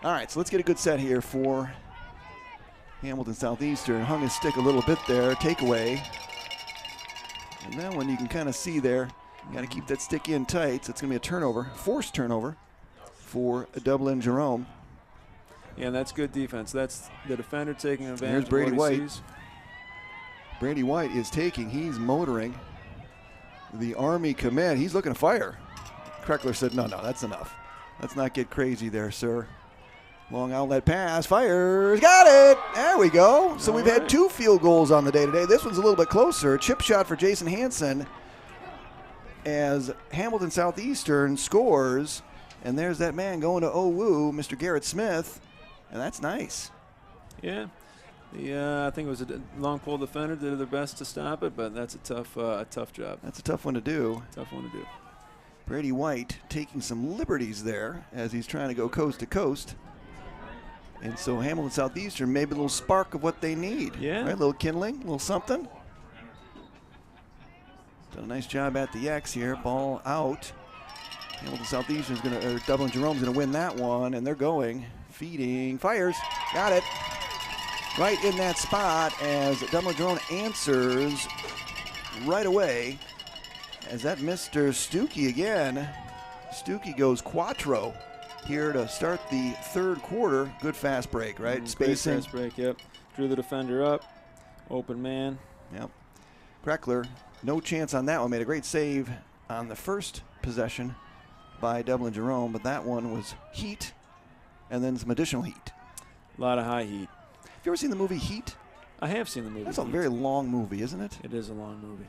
S2: All right, so let's get a good set here for Hamilton Southeastern. Hung his stick a little bit there, takeaway. And that one you can kind of see there. You got to keep that stick in tight. So it's going to be a turnover, forced turnover for Dublin Jerome.
S3: Yeah, and that's good defense. That's the defender taking advantage.
S2: Here's Brady
S3: of what he
S2: White.
S3: sees.
S2: Brady White is taking, he's motoring the Army commit. He's looking to fire. Kreckler said, no, that's enough. Let's not get crazy there, sir. Long outlet pass, fires, got it! There we go. So we've had 2 field goals on the day today. This one's a little bit closer. Chip shot for Jason Hansen as Hamilton Southeastern scores. And there's that man going to OWU, Mr. Garrett Smith, and that's nice.
S3: Yeah. I think it was a long pull defender. Did their best to stop it, but that's a tough job.
S2: That's a tough one to do.
S3: Tough one to do.
S2: Brady White taking some liberties there as he's trying to go coast to coast. And so Hamilton Southeastern, maybe a little spark of what they need.
S3: Yeah.
S2: Right? A little kindling, a little something. Done a nice job at the X here. Ball out. Hamilton Southeastern's going to, or Dublin Jerome's going to win that one, and they're going. Feeding, fires, got it. Right in that spot as Dublin Jerome answers right away. As that Mr. Stuckey again. Stuckey goes quattro here to start the third quarter. Good fast break, right? Spacing.
S3: Great fast break, yep. Drew the defender up. Open man.
S2: Yep. Kreckler, no chance on that one. Made a great save on the first possession by Dublin Jerome, but that one was heat and then some additional heat.
S3: A lot of high heat.
S2: Have you ever seen the movie Heat?
S3: I have seen the movie.
S2: That's
S3: Heat.
S2: a very long movie, isn't it?
S3: It is a long movie.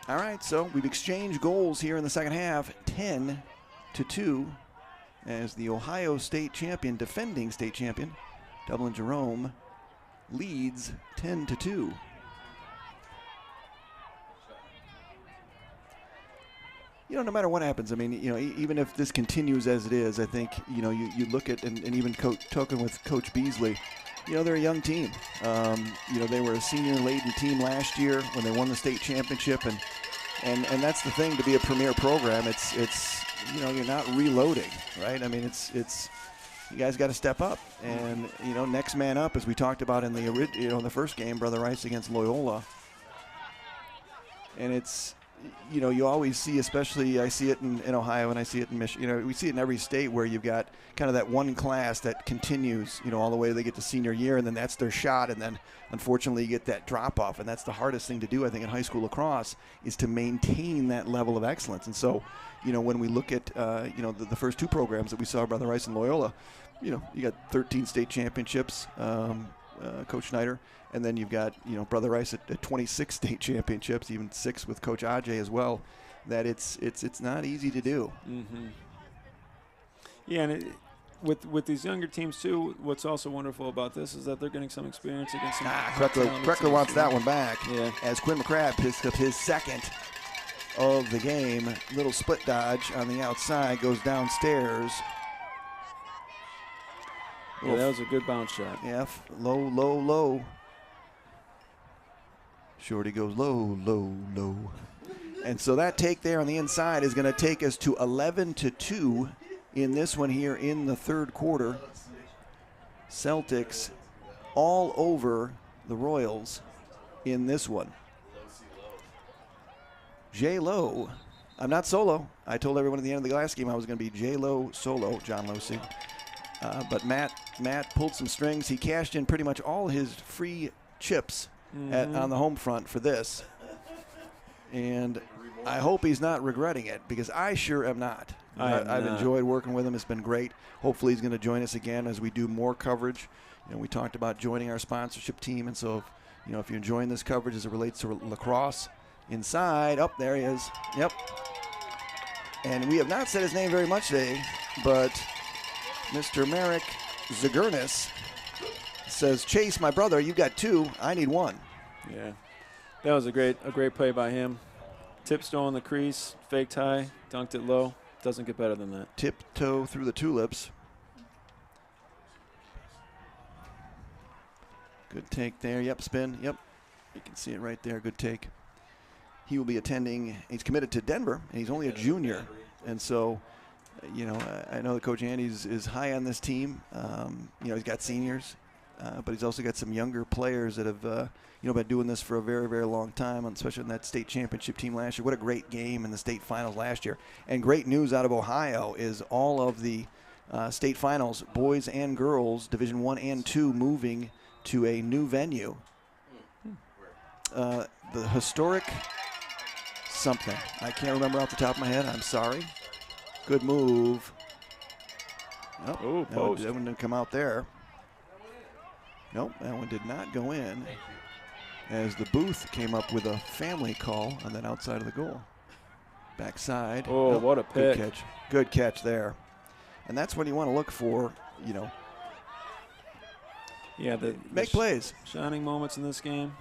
S2: All right, so we've exchanged goals here in the second half, 10-2, as the Ohio State champion, defending state champion, Dublin Jerome, leads 10-2. No matter what happens, I mean, even if this continues as it is, I think, you look at, and even talking with Coach Beasley, they're a young team. They were a senior-laden team last year when they won the state championship, and that's the thing to be a premier program. It's you're not reloading, right? I mean, it's you guys got to step up, and next man up, as we talked about in the first game, Brother Rice against Loyola, and it's. You always see, especially I see it in Ohio and I see it in Michigan. We see it in every state where you've got kind of that one class that continues, all the way they get to senior year, and then that's their shot, and then unfortunately you get that drop off, and that's the hardest thing to do, I think, in high school lacrosse is to maintain that level of excellence. And so, when we look at the first 2 programs that we saw, Brother Rice and Loyola, you got 13 state championships. Coach Schneider, and then you've got Brother Rice at 26 state championships, even 6 with Coach Ajay as well. That it's not easy to do.
S3: Mm-hmm. Yeah, and with these younger teams too, what's also wonderful about this is that they're getting some experience against some.
S2: Kreckler wants that one back.
S3: Yeah.
S2: As Quinn McCrabb picks up his second of the game, little split dodge on the outside, goes downstairs.
S3: Yeah, that was a good bounce shot.
S2: Yeah, low. Shorty goes low. And so that take there on the inside is going to take us to 11-2 in this one here in the third quarter. Celtics all over the Royals in this one. J-Lo. I'm not solo. I told everyone at the end of the last game I was going to be J-Lo solo, John Losey. But Matt pulled some strings. He cashed in pretty much all his free chips on the home front for this. And I hope he's not regretting it, because I sure am not. I've enjoyed working with him. It's been great. Hopefully he's going to join us again as we do more coverage. We talked about joining our sponsorship team. And so, if you're enjoying this coverage as it relates to lacrosse, Inside. Up there he is. Yep. And we have not said his name very much today, but Mr. Merrick Zagurnis says, Chase, my brother, you got 2. I need 1.
S3: Yeah, that was a great play by him. Tiptoe on the crease, faked high, dunked it low. Doesn't get better than that.
S2: Tiptoe through the tulips. Good take there. Yep, spin. Yep. You can see it right there. Good take. He will be attending. He's committed to Denver, and he's only a junior. And so, you know, I know that Coach Andy is high on this team. You know, he's got seniors, but he's also got some younger players that have, you know, been doing this for a very, very long time, especially in that state championship team last year. What a great game in the state finals last year. And great news out of Ohio is all of the state finals, boys and girls, Division I and II, moving to a new venue. The historic something. I can't remember off the top of my head. I'm sorry. Good move. Oh,
S3: post.
S2: That one didn't come out there. Nope, that one did not go in. As the booth came up with a family call on that outside of the goal. Backside.
S3: Oh, what a pick.
S2: Good catch. Good catch there. And that's what you want to look for, you know.
S3: Yeah,
S2: make plays.
S3: Shining moments in this game.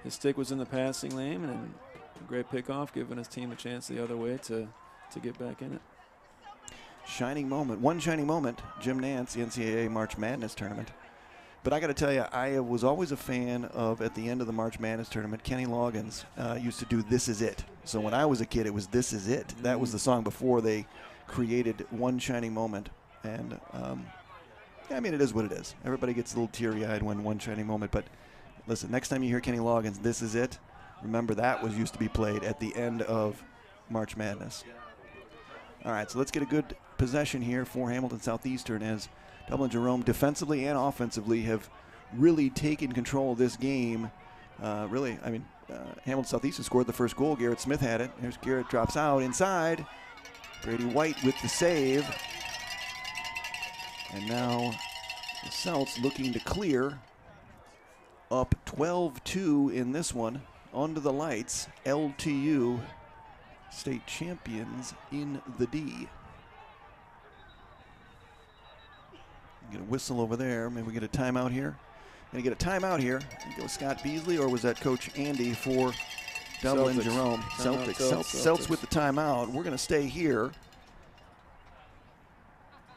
S3: His stick was in the passing lane, and a great pickoff, giving his team a chance the other way to get back in it.
S2: Shining moment. One shining moment, Jim Nance, the NCAA March Madness tournament. But I got to tell you, I was always a fan of, at the end of the March Madness tournament, Kenny Loggins used to do This Is It. So when I was a kid, it was This Is It. That was the song before they created One Shining Moment. And, I mean, it is what it is. Everybody gets a little teary-eyed when One Shining Moment. But listen, next time you hear Kenny Loggins, This Is It, remember that was used to be played at the end of March Madness. All right, so let's get a good possession here for Hamilton Southeastern as Dublin Jerome defensively and offensively have really taken control of this game. Hamilton Southeastern scored the first goal. Garrett Smith had it. Here's Garrett, drops out inside. Brady White with the save. And now the Celts looking to clear. Up 12-2 in this one. Onto the lights. LTU state champions in the D. Get a whistle over there. Maybe we get a timeout here. Gonna get a timeout here. Go Scott Beasley, or was that Coach Andy for Dublin
S3: Celtics.
S2: Jerome? Celtics with the timeout. We're gonna stay here.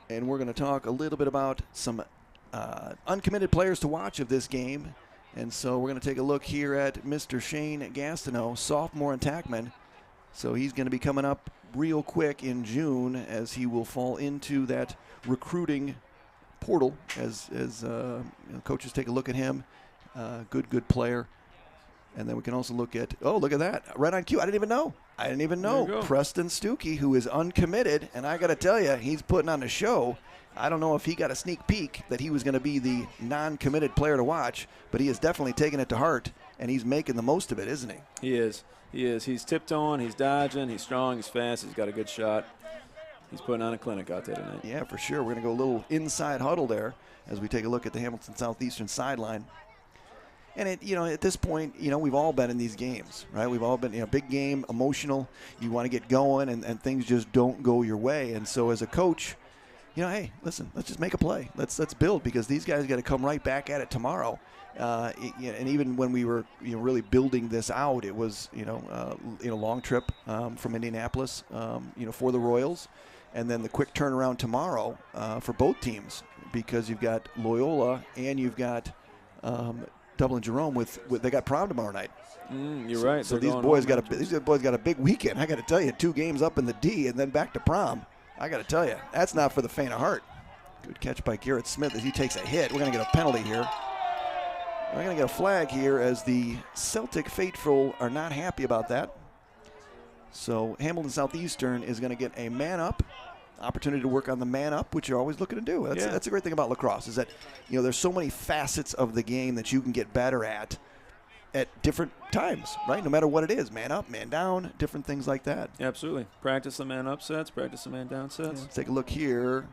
S2: And we're gonna talk a little bit about some uncommitted players to watch of this game. And so we're gonna take a look here at Mr. Shane Gastineau, sophomore attackman. So he's gonna be coming up real quick in June as he will fall into that recruiting portal as coaches take a look at him. Good player. And then we can also look at, look at that, right on cue. I didn't even know. Preston Stuckey, who is uncommitted, and I got to tell you, he's putting on a show. I don't know if he got a sneak peek that he was going to be the non-committed player to watch, but he is definitely taking it to heart, and he's making the most of it, isn't he?
S3: He is. He's tiptoeing, he's dodging, he's strong, he's fast, he's got a good shot. He's putting on a clinic out there tonight.
S2: Yeah, for sure. We're going to go a little inside huddle there as we take a look at the Hamilton Southeastern sideline. And, at this point, we've all been in these games, right? We've all been, big game, emotional. You want to get going, and things just don't go your way. And so as a coach, hey, listen, let's just make a play. Let's build, because these guys got to come right back at it tomorrow. And even when we were really building this out, it was long trip from Indianapolis for the Royals, and then the quick turnaround tomorrow for both teams, because you've got Loyola and you've got Dublin Jerome with they got prom tomorrow night.
S3: You're right.
S2: So these boys got a big weekend. I got to tell you, 2 games up in the D and then back to prom. I got to tell you, that's not for the faint of heart. Good catch by Garrett Smith as he takes a hit. We're going to get a penalty here. We're going to get a flag here as the Celtic faithful are not happy about that. So Hamilton Southeastern is going to get a man up, opportunity to work on the man up, which you're always looking to do. That's a great thing about lacrosse, is that there's so many facets of the game that you can get better at different times, right? No matter what it is, man up, man down, different things like that.
S3: Absolutely. Practice the man up sets, practice the man down sets.
S2: Let's take a look here.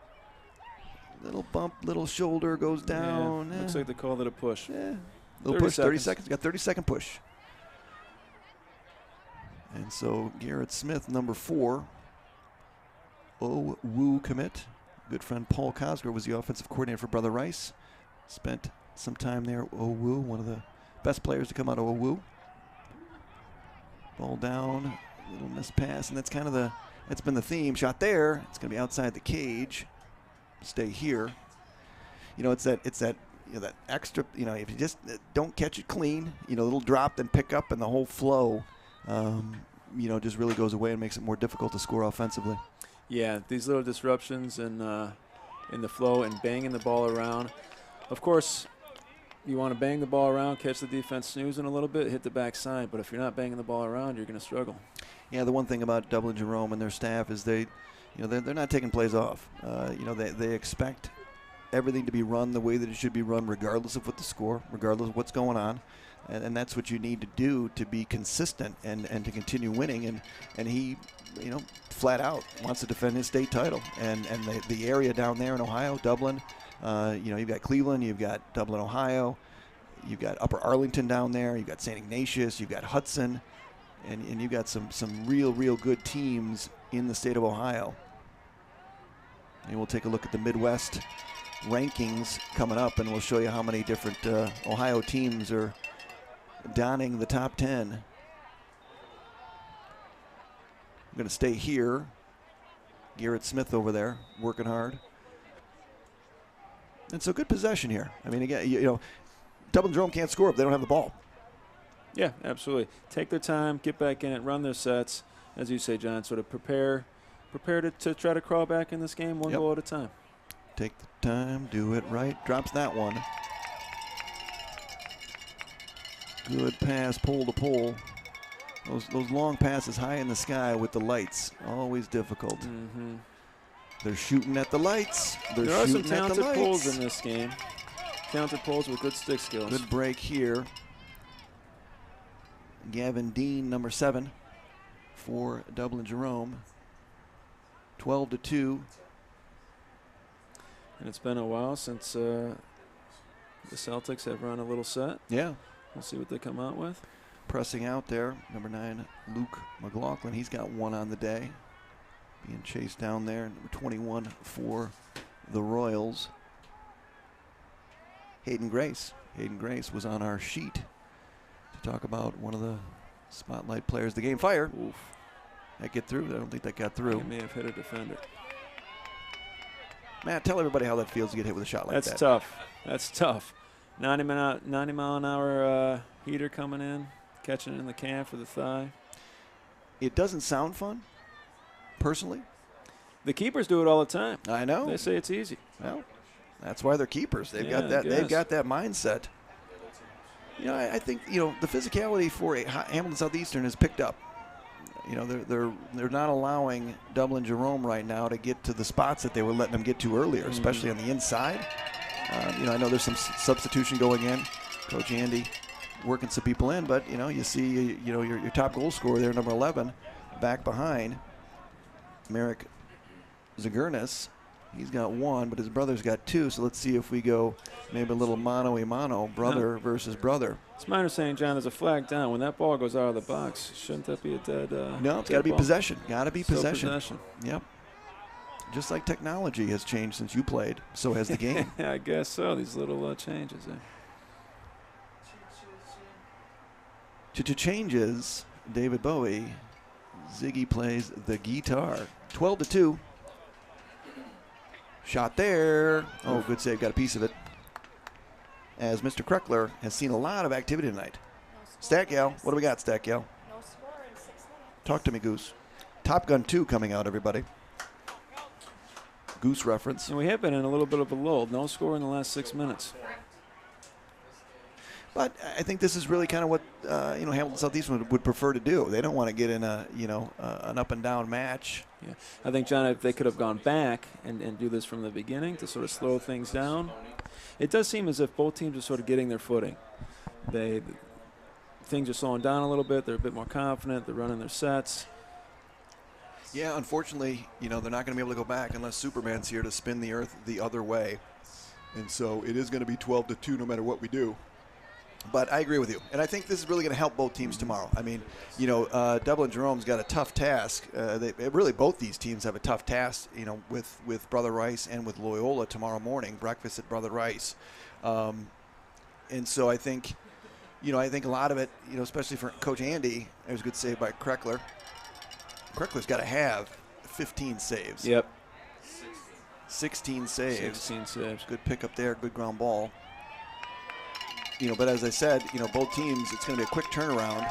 S2: Little bump, little shoulder goes down.
S3: Looks like they called it a push.
S2: Little push, 30 seconds. Got 30-second push. And so Garrett Smith, number 4, Owu commit. Good friend Paul Cosgrove was the offensive coordinator for Brother Rice. Spent some time there. Owu, one of the best players to come out of Owu. Ball down, little missed pass, and that's kind of that's been the theme. Shot there. It's going to be outside the cage. Stay here. You know, it's that that extra. You know, if you just don't catch it clean, you know, a little drop then pick up, and the whole flow, you know, just really goes away and makes it more difficult to score offensively.
S3: Yeah, these little disruptions in the flow and banging the ball around. Of course, you want to bang the ball around, catch the defense snoozing a little bit, hit the backside. But if you're not banging the ball around, you're going to struggle. Yeah,
S2: the one thing about Dublin Jerome and their staff is they're not taking plays off. You know, they expect everything to be run the way that it should be run, regardless of what the score, regardless of what's going on. And that's what you need to do to be consistent and to continue winning. And he, you know, flat out wants to defend his state title. And the area down there in Ohio, Dublin, you know, you've got Cleveland, you've got Dublin, Ohio, you've got Upper Arlington down there, you've got St. Ignatius, you've got Hudson, and you've got some real good teams in the state of Ohio. And we'll take a look at the Midwest rankings coming up, and we'll show you how many different Ohio teams are donning the top 10. I'm going to stay here. Garrett Smith over there working hard. And so good possession here. I mean, again, you know, Dublin Jerome can't score if they don't have the ball.
S3: Yeah, absolutely. Take their time, get back in it, run their sets. As you say, John, sort of prepare to try to crawl back in this game one goal at a time.
S2: Take the time, do it right. Drops that one. Good pass, pole to pole. Those long passes high in the sky with the lights, always difficult.
S3: Mm-hmm.
S2: They're shooting at the lights.
S3: There are some talented poles in this game. Talented poles with good stick skills.
S2: Good break here. Gavin Dean, number 7 for Dublin Jerome. 12-2.
S3: And it's been a while since the Celtics have run a little set.
S2: Yeah.
S3: We'll see what they come out with.
S2: Pressing out there, number 9, Luke McLaughlin. He's got 1 on the day. Being chased down there. Number 21 for the Royals. Hayden Grace. Hayden Grace was on our sheet to talk about one of the spotlight players of the game. Fire.
S3: Oof.
S2: That get through? I don't think that got through.
S3: He may have hit a defender.
S2: Matt, tell everybody how that feels to get hit with a shot like that.
S3: That's tough. That's tough. 90 mile an hour heater coming in, catching it in the calf or the thigh.
S2: It doesn't sound fun, personally.
S3: The keepers do it all the time.
S2: I know.
S3: They say it's easy.
S2: Well, that's why they're keepers. They've got that. They've got that mindset. You know, I think, you know, the physicality for Hamilton Southeastern has picked up. You know, they're not allowing Dublin Jerome right now to get to the spots that they were letting them get to earlier, especially on the inside. You know, I know there's some substitution going in. Coach Andy working some people in, but, you know, you see, you know, your top goal scorer there, number 11, back behind Merrick Zagurnis. He's got 1, but his brother's got 2. So let's see if we go maybe a little mano-a-mano, brother versus brother.
S3: It's my understanding, John, there's a flag down. When that ball goes out of the box, shouldn't that be a dead
S2: No, it's got to be possession. Got to be possession.
S3: Possession.
S2: Yep. Just like technology has changed since you played, so has the game.
S3: I guess so. These little changes there.
S2: Changes, David Bowie. Ziggy plays the guitar. 12-2. Shot there. Oh, good save. Got a piece of it. As Mr. Kreckler has seen a lot of activity tonight. Stat Gal. What do we got, Stat Gal?
S7: No score in 6 minutes.
S2: Talk to me, Goose. Top Gun 2 coming out, everybody. Goose reference.
S3: And we have been in a little bit of a lull. No score in the last 6 minutes.
S2: But I think this is really kind of what you know, Hamilton Southeastern would prefer to do. They don't want to get in a, you know, an up and down match.
S3: Yeah, I think, John, if they could have gone back and do this from the beginning to sort of slow things down, it does seem as if both teams are sort of getting their footing. Things are slowing down a little bit. They're a bit more confident. They're running their sets.
S2: Yeah, unfortunately, you know, they're not going to be able to go back unless Superman's here to spin the earth the other way. And so it is going to be 12-2 no matter what we do. But I agree with you, and I think this is really going to help both teams tomorrow. I mean, Dublin Jerome's got a tough task. Really, both these teams have a tough task, with Brother Rice and with Loyola tomorrow morning, breakfast at Brother Rice. And so I think a lot of it, especially for Coach Andy, there's a good save by Kreckler. Kreckler's got to have 15 saves.
S3: Yep.
S2: 16 saves.
S3: 16 saves.
S2: Good pickup there, good ground ball. But as I said, both teams, it's going to be a quick turnaround.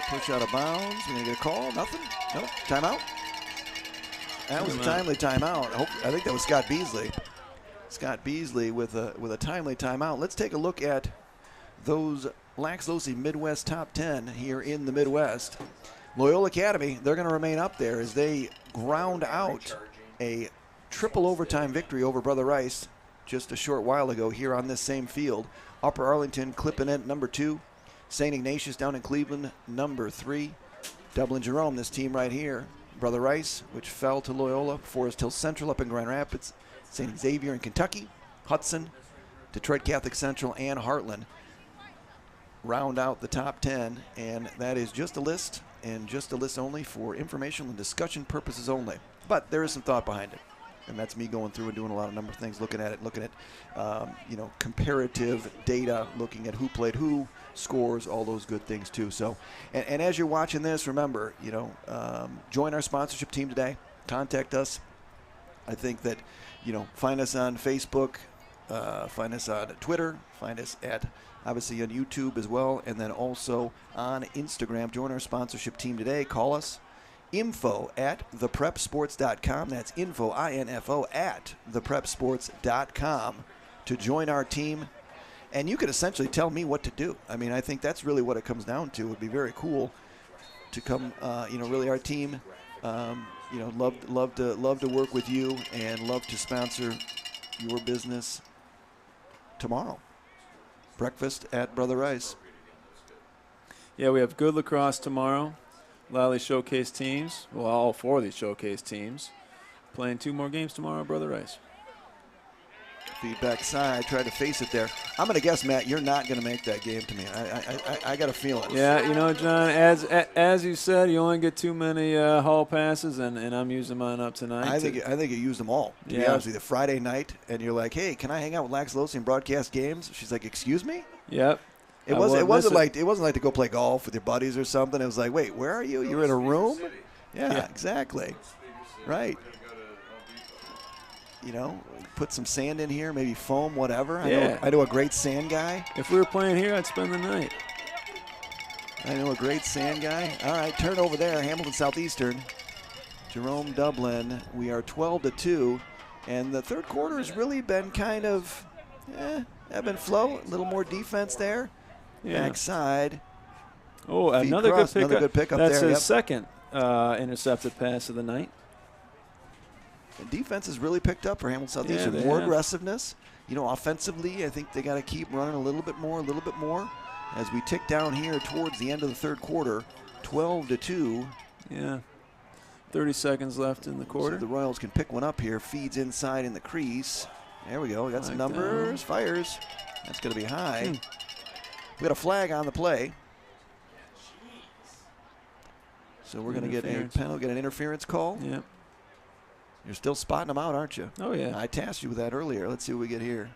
S2: Push out of bounds. We're going to get a call. Nothing? Nope. Timeout. That was a timely timeout. I think that was Scott Beasley. Scott Beasley with a timely timeout. Let's take a look at those Lax Losi Midwest top 10 here in the Midwest. Loyola Academy, they're going to remain up there as they ground out a triple overtime victory over Brother Rice just a short while ago here on this same field. Upper Arlington clipping it number 2. St. Ignatius down in Cleveland, number 3. Dublin Jerome, this team right here. Brother Rice, which fell to Loyola. Forest Hill Central up in Grand Rapids. St. Xavier in Kentucky. Hudson, Detroit Catholic Central, and Heartland round out the top 10. And that is just a list, and just a list only for informational and discussion purposes only. But there is some thought behind it. And that's me going through and doing a lot of number of things, looking at comparative data, looking at who played who, scores, all those good things too. So, and as you're watching this, remember, join our sponsorship team today. Contact us. I think that, find us on Facebook, find us on Twitter, find us obviously on YouTube as well, and then also on Instagram. Join our sponsorship team today. Call us. info@theprepsports.com. That's info, I-N-F-O, at theprepsports.com to join our team. And you could essentially tell me what to do. I mean, I think that's really what it comes down to. It would be very cool to come, really our team, love to work with you and love to sponsor your business tomorrow. Breakfast at Brother Rice.
S3: Yeah, we have good lacrosse tomorrow. A lot of these showcase teams, well, all 4 of these showcase teams, playing 2 more games tomorrow, Brother Rice.
S2: Feedback side, tried to face it there. I'm going to guess, Matt, you're not going to make that game to me. I got a feeling.
S3: Yeah, John, as you said, you only get too many hall passes, and I'm using mine up tonight.
S2: I think you used them all. To be honest with you, Friday night, and you're like, hey, can I hang out with Lax Losi and broadcast games? She's like, excuse me?
S3: Yep.
S2: It wasn't like to go play golf with your buddies or something. It was like, wait, where are you? You're in a room? Yeah. Exactly. Right. Put some sand in here, maybe foam, whatever. I know a great sand guy.
S3: If we were playing here, I'd spend the night.
S2: I know a great sand guy. All right, turnover there. Hamilton Southeastern. Jerome Dublin. We are 12-2, and the third quarter has really been kind of, ebb and flow. A little more defense there. Yeah. Backside.
S3: Oh, another good pickup.
S2: Another good pickup
S3: That's
S2: there.
S3: His second intercepted pass of the night.
S2: The defense has really picked up for Hamilton Southeastern.
S3: Yeah,
S2: more aggressiveness. Offensively, I think they got to keep running a little bit more. As we tick down here towards the end of the third quarter, 12-2.
S3: Yeah. 30 seconds left in the quarter.
S2: So the Royals can pick one up here. Feeds inside in the crease. There we go. We got some numbers. Fires. That's going to be high. We got a flag on the play. So we're going to get a penalty, get an interference call.
S3: Yep.
S2: You're still spotting them out, aren't you?
S3: Oh, yeah.
S2: I tasked you with that earlier. Let's see what we get here.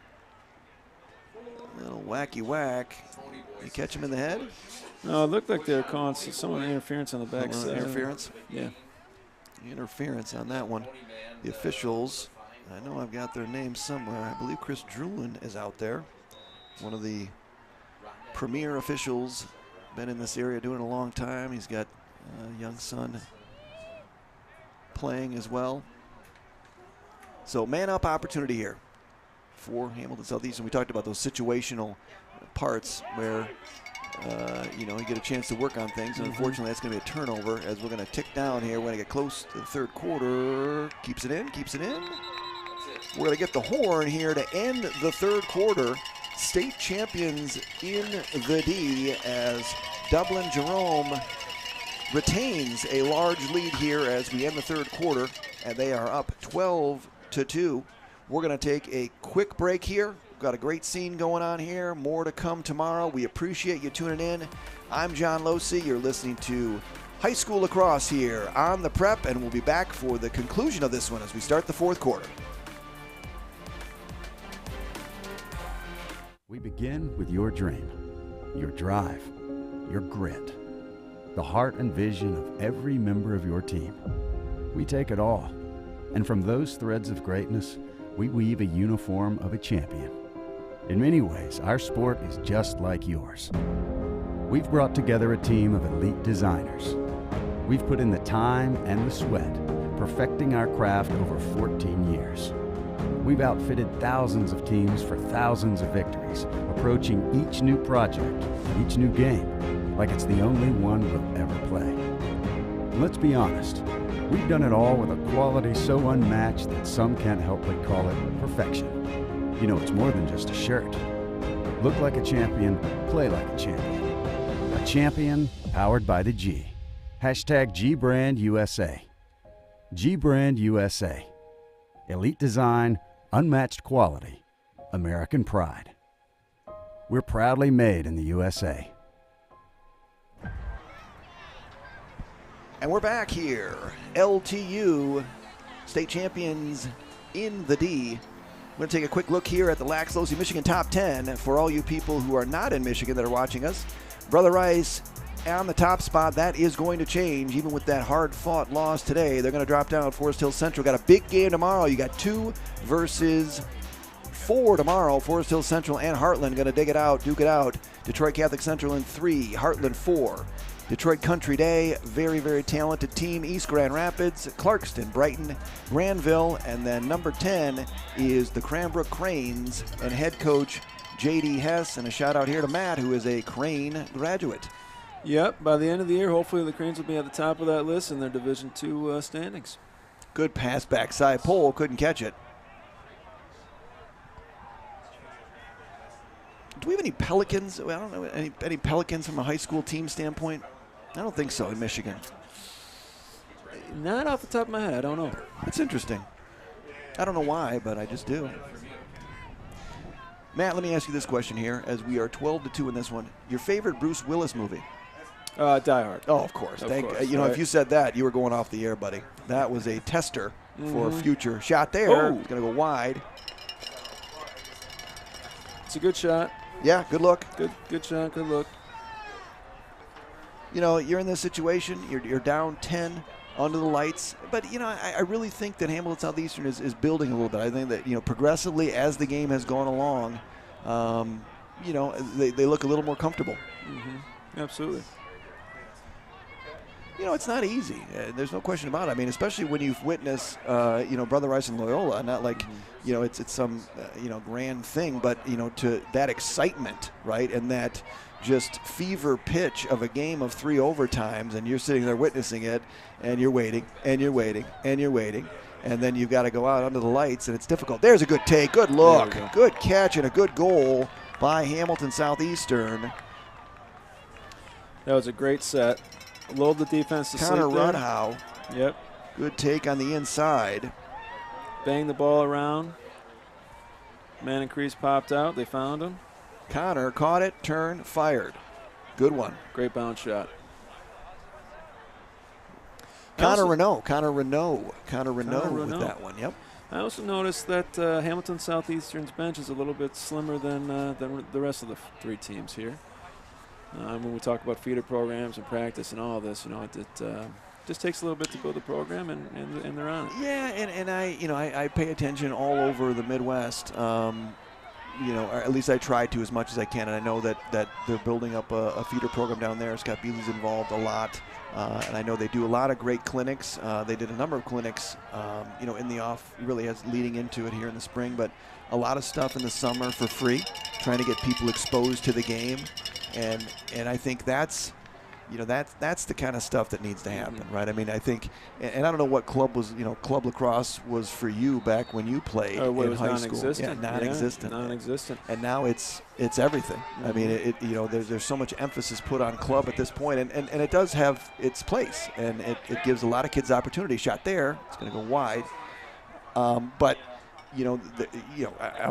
S2: A little wacky whack. You catch him in the head?
S3: No, it looked like they were calling some interference on the back side.
S2: Interference?
S3: Yeah.
S2: Interference on that one. The officials, I know I've got their names somewhere. I believe Chris Drulin is out there. One of the premier officials. Been in this area doing it a long time. He's got a young son playing as well. So man-up opportunity here for Hamilton Southeastern. We talked about those situational parts where, you get a chance to work on things. And unfortunately, that's going to be a turnover as we're going to tick down here. We're going to get close to the third quarter. Keeps it in. We're going to get the horn here to end the third quarter. State champions in the D as Dublin Jerome retains a large lead here as we end the third quarter, and they are up 12-2. We're going to take a quick break here, Got a great scene going on here. More to come tomorrow. We appreciate you tuning in. I'm John Losey. You're listening to High School Lacrosse here on the Prep, and we'll be back for the conclusion of this one as we start the fourth quarter.
S4: We begin with your dream, your drive, your grit, the heart and vision of every member of your team. We take it all, and from those threads of greatness, we weave a uniform of a champion. In many ways, our sport is just like yours. We've brought together a team of elite designers. We've put in the time and the sweat, perfecting our craft over 14 years. We've outfitted thousands of teams for thousands of victories, approaching each new project, each new game, like it's the only one we'll ever play. And let's be honest, we've done it all with a quality so unmatched that some can't help but call it perfection. You know, it's more than just a shirt. Look like a champion, play like a champion. A champion powered by the G. Hashtag GBrandUSA. GBrandUSA. Elite design, unmatched quality, American pride. We're proudly made in the USA.
S2: And we're back here. LTU, state champions in the D. We're going to take a quick look here at the Lax Losey Michigan Top 10 for all you people who are not in Michigan that are watching us. Brother Rice on the top spot. That is going to change even with that hard-fought loss today. They're going to drop down. Forest Hill Central got a big game tomorrow. You got 2 versus 4 tomorrow. Forest Hill Central and Heartland going to duke it out. Detroit Catholic Central in 3, Heartland 4. Detroit Country Day, very, very talented team. East Grand Rapids, Clarkston, Brighton, Granville, and then number 10 is the Cranbrook Cranes and head coach J.D. Hess. And a shout out here to Matt, who is a Crane graduate.
S3: Yep, by the end of the year, hopefully the Cranes will be at the top of that list in their Division II standings.
S2: Good pass backside pole, couldn't catch it. Do we have any Pelicans? I don't know, any Pelicans from a high school team standpoint? I don't think so in Michigan.
S3: Not off the top of my head, I don't know.
S2: That's interesting. I don't know why, but I just do. Matt, let me ask you this question here, as we are 12-2 in this one. Your favorite Bruce Willis movie?
S3: Die Hard.
S2: Oh, of course. If you said that, you were going off the air, buddy. That was a tester for a future shot there.
S3: Oh.
S2: It's going to go wide.
S3: It's a good shot.
S2: Yeah, good look.
S3: Good shot, good look.
S2: You know, you're in this situation. You're down 10 under the lights. But, I really think that Hamilton Southeastern is building a little bit. I think that, progressively as the game has gone along, they look a little more comfortable.
S3: Mm-hmm. Absolutely.
S2: It's not easy. There's no question about it. I mean, especially when you've witnessed, Brother Rice and Loyola, not like, it's some, grand thing, but, to that excitement, right, and that just fever pitch of a game of 3 overtimes, and you're sitting there witnessing it, and you're waiting, and you're waiting, and you're waiting, and then you've got to go out under the lights, and it's difficult. There's a good take, good look, good catch, and a good goal by Hamilton Southeastern.
S3: That was a great set. Lulled the defense to
S2: Connor
S3: sleep there.
S2: Rudhow.
S3: Yep.
S2: Good take on the inside.
S3: Banged the ball around. Man and Crease popped out. They found him.
S2: Connor caught it, turned, fired. Good one.
S3: Great bounce shot.
S2: Connor Renault with that one. Yep.
S3: I also noticed that Hamilton Southeastern's bench is a little bit slimmer than the rest of the 3 teams here. When we talk about feeder programs and practice and all this, it just takes a little bit to build the program, and they're on it.
S2: Yeah, and I pay attention all over the Midwest. Or at least I try to as much as I can, and I know that they're building up a feeder program down there. Scott Beasley's involved a lot, and I know they do a lot of great clinics. They did a number of clinics, in the off, really as leading into it here in the spring, but a lot of stuff in the summer for free, trying to get people exposed to the game. And I think that's the kind of stuff that needs to happen, right? I mean, I think, and I don't know what club was, club lacrosse was for you back when you played in high school. Yeah, non-existent.
S3: Non-existent.
S2: And now it's everything. Mm-hmm. I mean, there's so much emphasis put on club at this point, and it does have its place, and it gives a lot of kids opportunity. Shot there, it's going to go wide, but I don't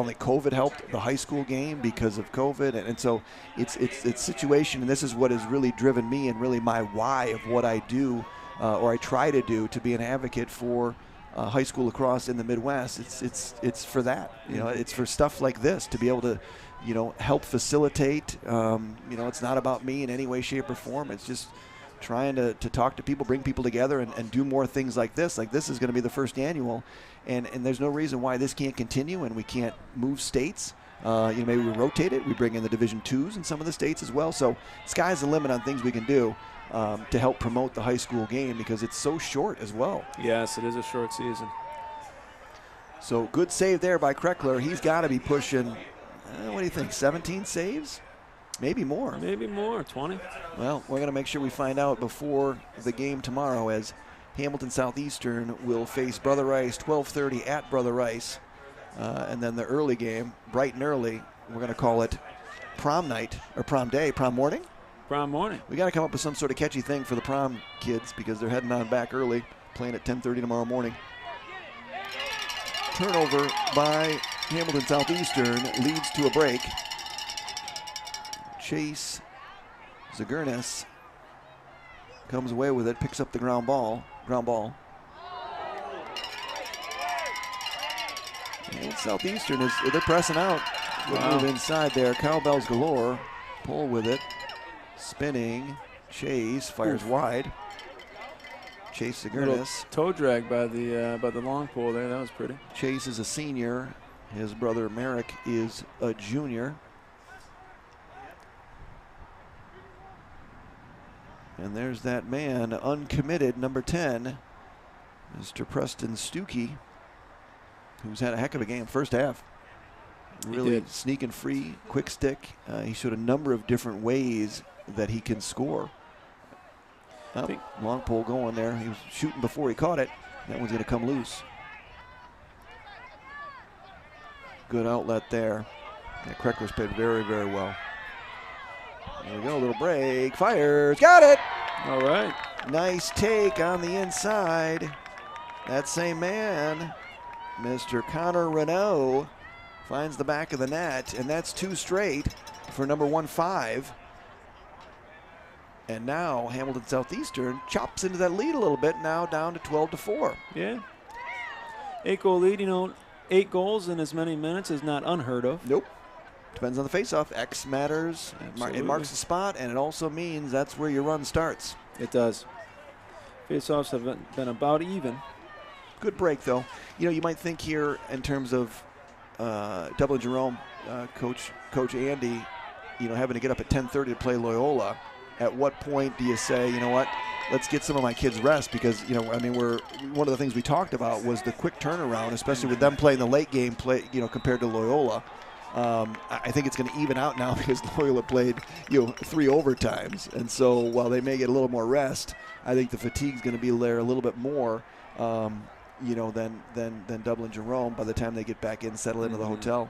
S2: think COVID helped the high school game because of COVID, and so it's situation, and this is what has really driven me and really my why of what I do, or I try to do, to be an advocate for high school lacrosse in the Midwest. It's for that, it's for stuff like this, to be able to, help facilitate. It's not about me in any way, shape, or form. It's just trying to talk to people, bring people together, and do more things like this. Like, this is going to be the first annual, and there's no reason why this can't continue, and we can't move states. Maybe we rotate it. We bring in the Division IIs in some of the states as well. So sky's the limit on things we can do to help promote the high school game, because it's so short as well.
S3: Yes, it is a short season.
S2: So good save there by Kreckler. He's got to be pushing, what do you think, 17 saves? Maybe more.
S3: Maybe more, 20.
S2: Well, we're going to make sure we find out before the game tomorrow, as Hamilton Southeastern will face Brother Rice, 12:30 at Brother Rice. And then the early game, bright and early, we're going to call it prom night, or prom day, prom morning?
S3: Prom morning.
S2: We got to come up with some sort of catchy thing for the prom kids, because they're heading on back early, playing at 10:30 tomorrow morning. Turnover by Hamilton Southeastern leads to a break. Chase Zagurnis comes away with it, picks up the ground ball. And Southeastern they're pressing out. Good move inside there. Cowbells galore. Pull with it. Spinning. Chase fires wide. Chase Zagurnis.
S3: Toe drag by the long pole there. That was pretty.
S2: Chase is a senior. His brother Merrick is a junior. And there's that man, uncommitted, number 10, Mr. Preston Stuckey, who's had a heck of a game first half. Really sneaking free, quick stick. He showed a number of different ways that he can score. Long pole going there. He was shooting before he caught it. That one's going to come loose. Good outlet there. Yeah, Kreckler's played very, very well. There we go, a little break, fires, got it!
S3: All right.
S2: Nice take on the inside. That same man, Mr. Connor Renault, finds the back of the net, and that's 2 straight for number 1-5. And now Hamilton Southeastern chops into that lead a little bit, now down to 12-4.
S3: Yeah. 8-goal lead, 8 goals in as many minutes is not unheard of.
S2: Nope. Depends on the face-off. X matters. It marks the spot, and it also means that's where your run starts.
S3: It does. Face-offs have been about even.
S2: Good break, though. You might think here in terms of Dublin Jerome, Coach Andy, having to get up at 10:30 to play Loyola. At what point do you say, you know what, let's get some of my kids rest? Because, one of the things we talked about was the quick turnaround, especially with them playing the late game compared to Loyola. I think it's going to even out now, because Loyola played 3 overtimes, and so while they may get a little more rest, I think the fatigue's going to be there a little bit more, than Dublin Jerome by the time they get back in, settle into the hotel.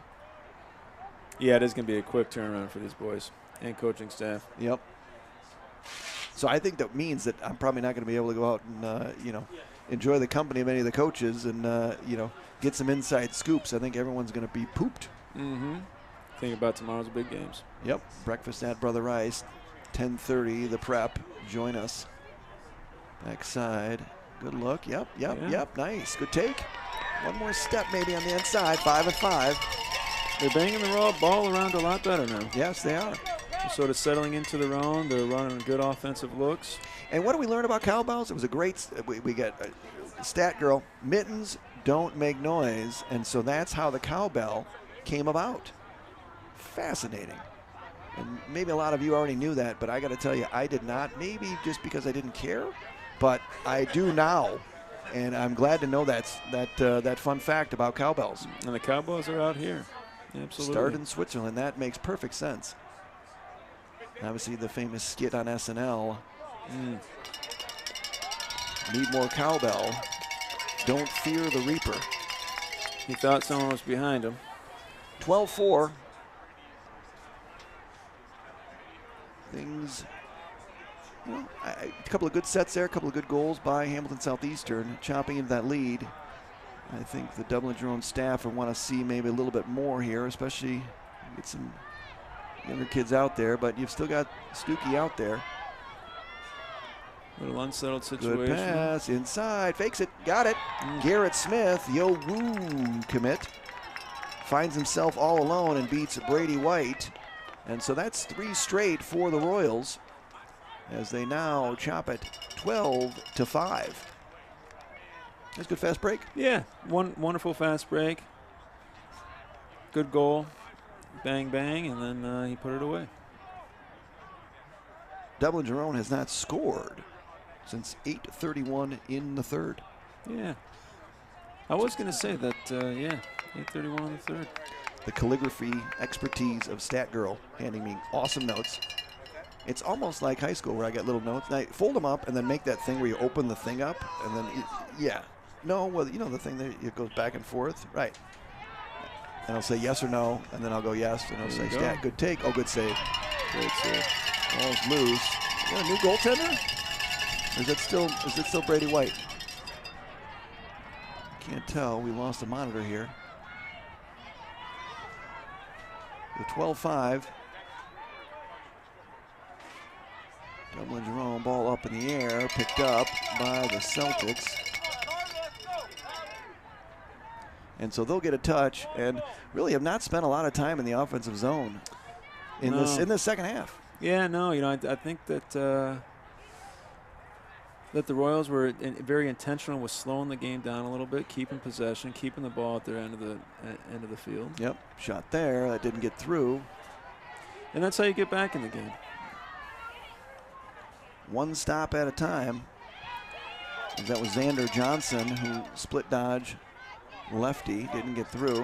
S3: Yeah, it is going to be a quick turnaround for these boys and coaching staff.
S2: Yep. So I think that means that I'm probably not going to be able to go out and enjoy the company of any of the coaches and get some inside scoops. I think everyone's going to be pooped.
S3: Mm-hmm. Think about tomorrow's big games.
S2: Yep. Breakfast at Brother Rice, 10:30. The prep. Join us. Backside. Good look. Yep. Nice. Good take. One more step maybe on the inside. 5-5.
S3: They're banging the ball around a lot better now.
S2: Yes, they are.
S3: They're sort of settling into their own. They're running good offensive looks.
S2: And what do we learn about cowbells? It was a great. We got a stat girl. Mittens don't make noise, and so that's how the cowbell came about. Fascinating. And maybe a lot of you already knew that, but I got to tell you, I did not. Maybe just because I didn't care, but I do now, and I'm glad to know that fun fact about cowbells.
S3: And the Cowboys are out here. Absolutely.
S2: Started in Switzerland. That makes perfect sense. Obviously, the famous skit on SNL. Need more cowbell. Don't fear the reaper.
S3: He thought someone was behind him.
S2: 12-4. Things, a couple of good sets there, a couple of good goals by Hamilton Southeastern, chopping into that lead. I think the Dublin Jerome staff will want to see maybe a little bit more here, especially get some younger kids out there, but you've still got Stuckey out there.
S3: Little unsettled situation.
S2: Good pass, inside, fakes it, got it. Garrett Smith, Yo-Woo commit, finds himself all alone and beats Brady White. And so that's 3 straight for the Royals as they now chop it 12-5. That's a good fast break.
S3: Yeah, wonderful fast break. Good goal. Bang, bang, and then he put it away.
S2: Dublin Jerome has not scored since 8:31 in the third.
S3: Yeah. I was going to say that, 8:31 in the third.
S2: The calligraphy expertise of Stat Girl handing me awesome notes. It's almost like high school where I got little notes. And I fold them up and then make that thing where you open the thing up and then, yeah. No, well, you know the thing that it goes back and forth? Right. And I'll say yes or no, and then I'll go yes, and I'll say Stat, good take. Oh, good save. Great save. Ball's loose. You got a new goaltender? Or is it still Brady White? Can't tell. We lost a monitor here. The 12-5. Dublin Jerome, ball up in the air, picked up by the Celtics. And so they'll get a touch and really have not spent a lot of time in the offensive zone in this second half.
S3: Yeah, no, I think that that the Royals were very intentional with slowing the game down a little bit, keeping possession, keeping the ball at their end of the field.
S2: Yep, shot there, that didn't get through.
S3: And that's how you get back in the game.
S2: One stop at a time. That was Xander Johnson who split dodge lefty, didn't get through.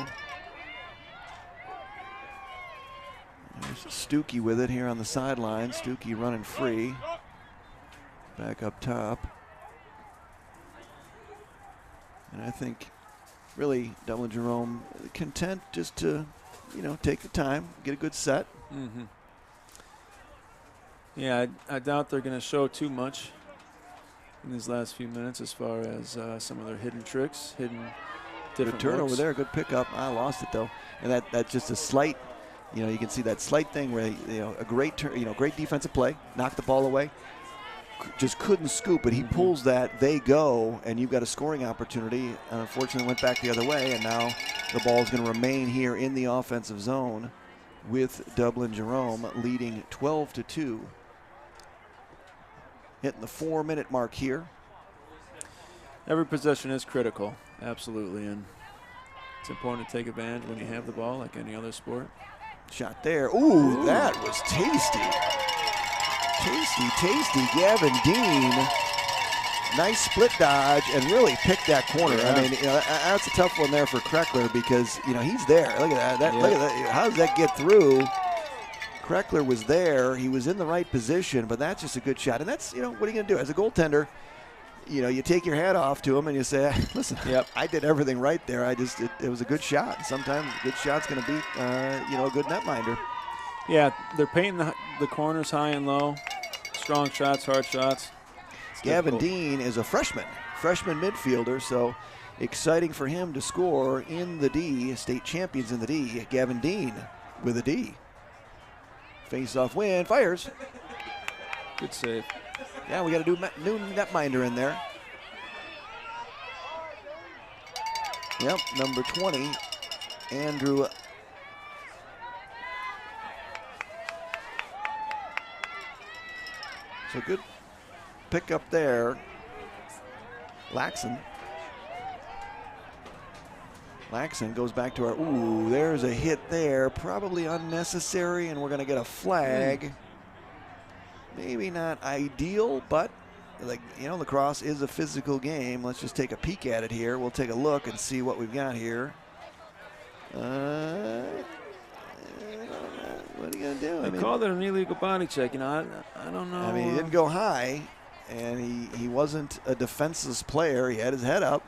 S2: There's Stuckey with it here on the sideline. Stuckey running free. Back up top. And I think really Dublin Jerome content just to, take the time, get a good set.
S3: Mm-hmm. Yeah, I doubt they're going to show too much in these last few minutes as far as some of their hidden tricks, different
S2: turnover
S3: looks.
S2: there, good pickup. I lost it though, and that's just a slight. You can see that slight thing where a great great defensive play, knocked the ball away, just couldn't scoop it. He pulls that, they go, and you've got a scoring opportunity. And unfortunately, went back the other way, and now the ball is going to remain here in the offensive zone with Dublin Jerome leading 12-2. Hitting the 4-minute mark here.
S3: Every possession is critical, absolutely, and it's important to take advantage when you have the ball, like any other sport.
S2: Shot there. Ooh, that was tasty. Tasty. Gavin Dean. Nice split dodge and really picked that corner. Yeah. I mean, that's a tough one there for Kreckler because, he's there. Look at that. Look at that. How does that get through? Kreckler was there. He was in the right position, but that's just a good shot. And that's, what are you going to do? As a goaltender, you take your hat off to him and you say, listen, I did everything right there. It was a good shot. Sometimes a good shot's going to beat, a good netminder.
S3: Yeah, they're painting the corners high and low. Strong shots, hard shots. It's
S2: Gavin
S3: difficult.
S2: Dean is a freshman midfielder, so exciting for him to score in the D, state champions in the D. Gavin Dean with a D. Face-off win, fires.
S3: Good save.
S2: Yeah, we got a new netminder in there. Yep, number 20, Andrew. So good pick up there. Laxon goes back to our, there's a hit there. Probably unnecessary, and we're going to get a flag. Maybe not ideal, but lacrosse is a physical game. Let's just take a peek at it here. We'll take a look and see what we've got here. What are you going to do?
S3: They called it an illegal body check. I don't know.
S2: I mean, he didn't go high, and he wasn't a defenseless player. He had his head up.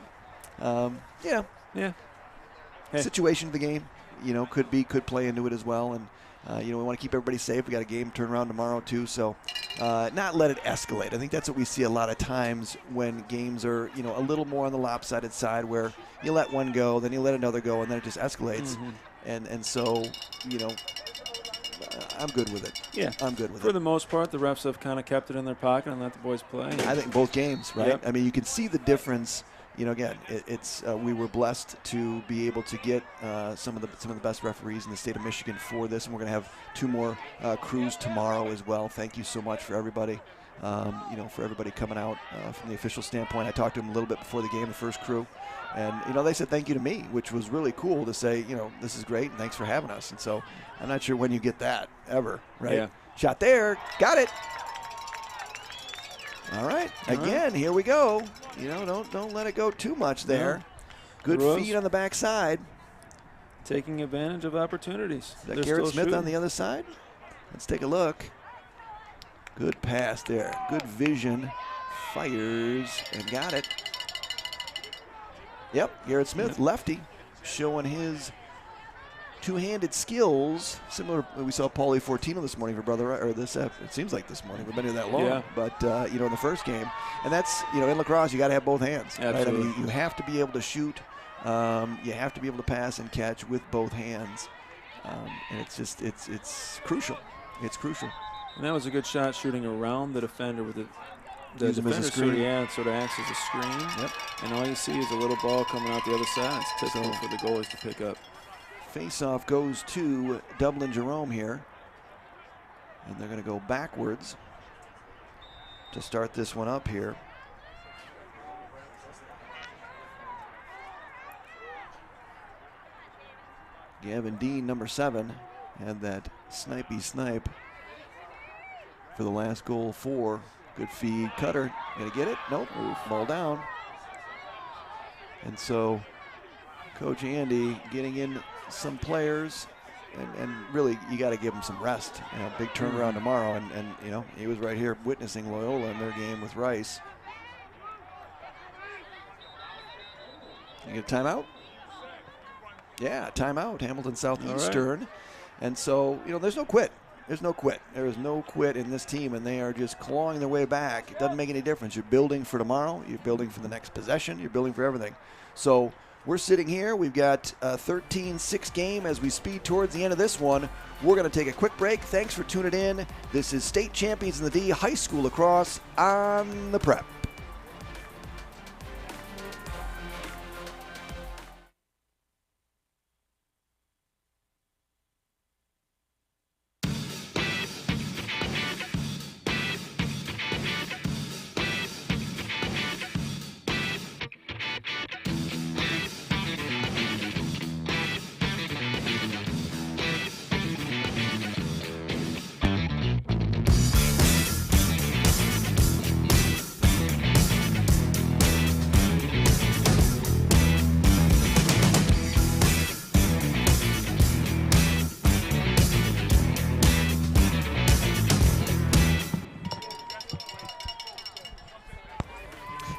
S3: Yeah. Hey.
S2: Situation of the game, could play into it as well. And We want to keep everybody safe. We got a game turnaround tomorrow too, so not let it escalate. I think that's what we see a lot of times when games are, a little more on the lopsided side, where you let one go, then you let another go, and then it just escalates. And so, I'm good with it.
S3: Yeah,
S2: I'm good with it.
S3: For the most part, the refs have kind of kept it in their pocket and let the boys play.
S2: I think both games, right?
S3: Yep.
S2: I mean, you can see the difference. Again, we were blessed to be able to get some of the best referees in the state of Michigan for this, and we're going to have 2 more crews tomorrow as well. Thank you so much for everybody. For everybody coming out from the official standpoint. I talked to them a little bit before the game, the first crew, and they said thank you to me, which was really cool to say, this is great and thanks for having us. And so I'm not sure when you get that ever, right?
S3: Yeah.
S2: Shot there, got it. All right, again, here we go. Don't let it go too much there.
S3: No.
S2: Good
S3: Rose
S2: feed on the backside.
S3: taking advantage of opportunities.
S2: Is that
S3: They're
S2: Garrett
S3: still
S2: Smith on
S3: shooting.
S2: the other side? Let's take a look. Good pass there. Good vision. Fires and got it. Yep, Garrett Smith, lefty, showing his two-handed skills. Similar, we saw Paulie Fortino this morning for Brother, or this, it seems like this morning. We've been here that long.
S3: Yeah.
S2: But, in the first game. And that's, in lacrosse, you got to have both hands.
S3: Absolutely.
S2: Right? I mean, you have to be able to shoot. You have to be able to pass and catch with both hands. And it's just, it's crucial. It's crucial.
S3: And that was a good shot, shooting around the defender with the
S2: Use him as a
S3: defender
S2: screen.
S3: It sort of acts as a screen.
S2: Yep.
S3: And all you see is a little ball coming out the other side. It's typical for the goalies to pick up.
S2: Face-off goes to Dublin Jerome here. And they're going to go backwards to start this one up here. Gavin Dean, number 7, had that snipey snipe for the last goal for. Good feed. Cutter, gonna get it? Nope. Ball down. And so Coach Andy getting in some players, and really you got to give them some rest. Big turnaround tomorrow, and he was right here witnessing Loyola in their game with Rice. You get a timeout? Yeah, timeout. Hamilton Southeastern. And so, there's no quit. There's no quit. There is no quit in this team, and they are just clawing their way back. It doesn't make any difference. You're building for tomorrow. You're building for the next possession. You're building for everything. So we're sitting here. We've got a 13-6 game as we speed towards the end of this one. We're going to take a quick break. Thanks for tuning in. This is State Champions in the D, High School Lacrosse on the Prep.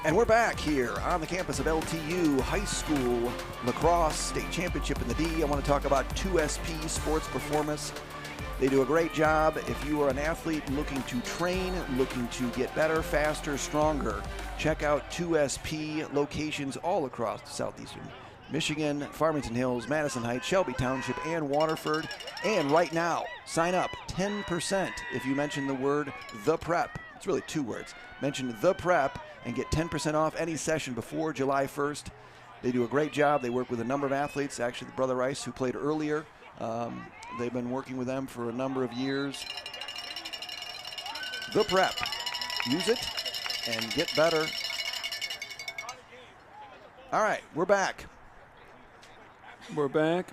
S2: And we're back here on the campus of LTU High School Lacrosse State Championship in the D. I want to talk about 2SP Sports Performance. They do a great job. If you are an athlete looking to train, looking to get better, faster, stronger, check out 2SP locations all across Southeastern Michigan, Farmington Hills, Madison Heights, Shelby Township, and Waterford. And right now, sign up 10% if you mention the word The Prep. It's really 2 words. Mention The Prep and get 10% off any session before July 1st. They do a great job. They work with a number of athletes. Actually, the Brother Rice, who played earlier, they've been working with them for a number of years. The Prep. Use it and get better. All right, we're back.
S3: We're back.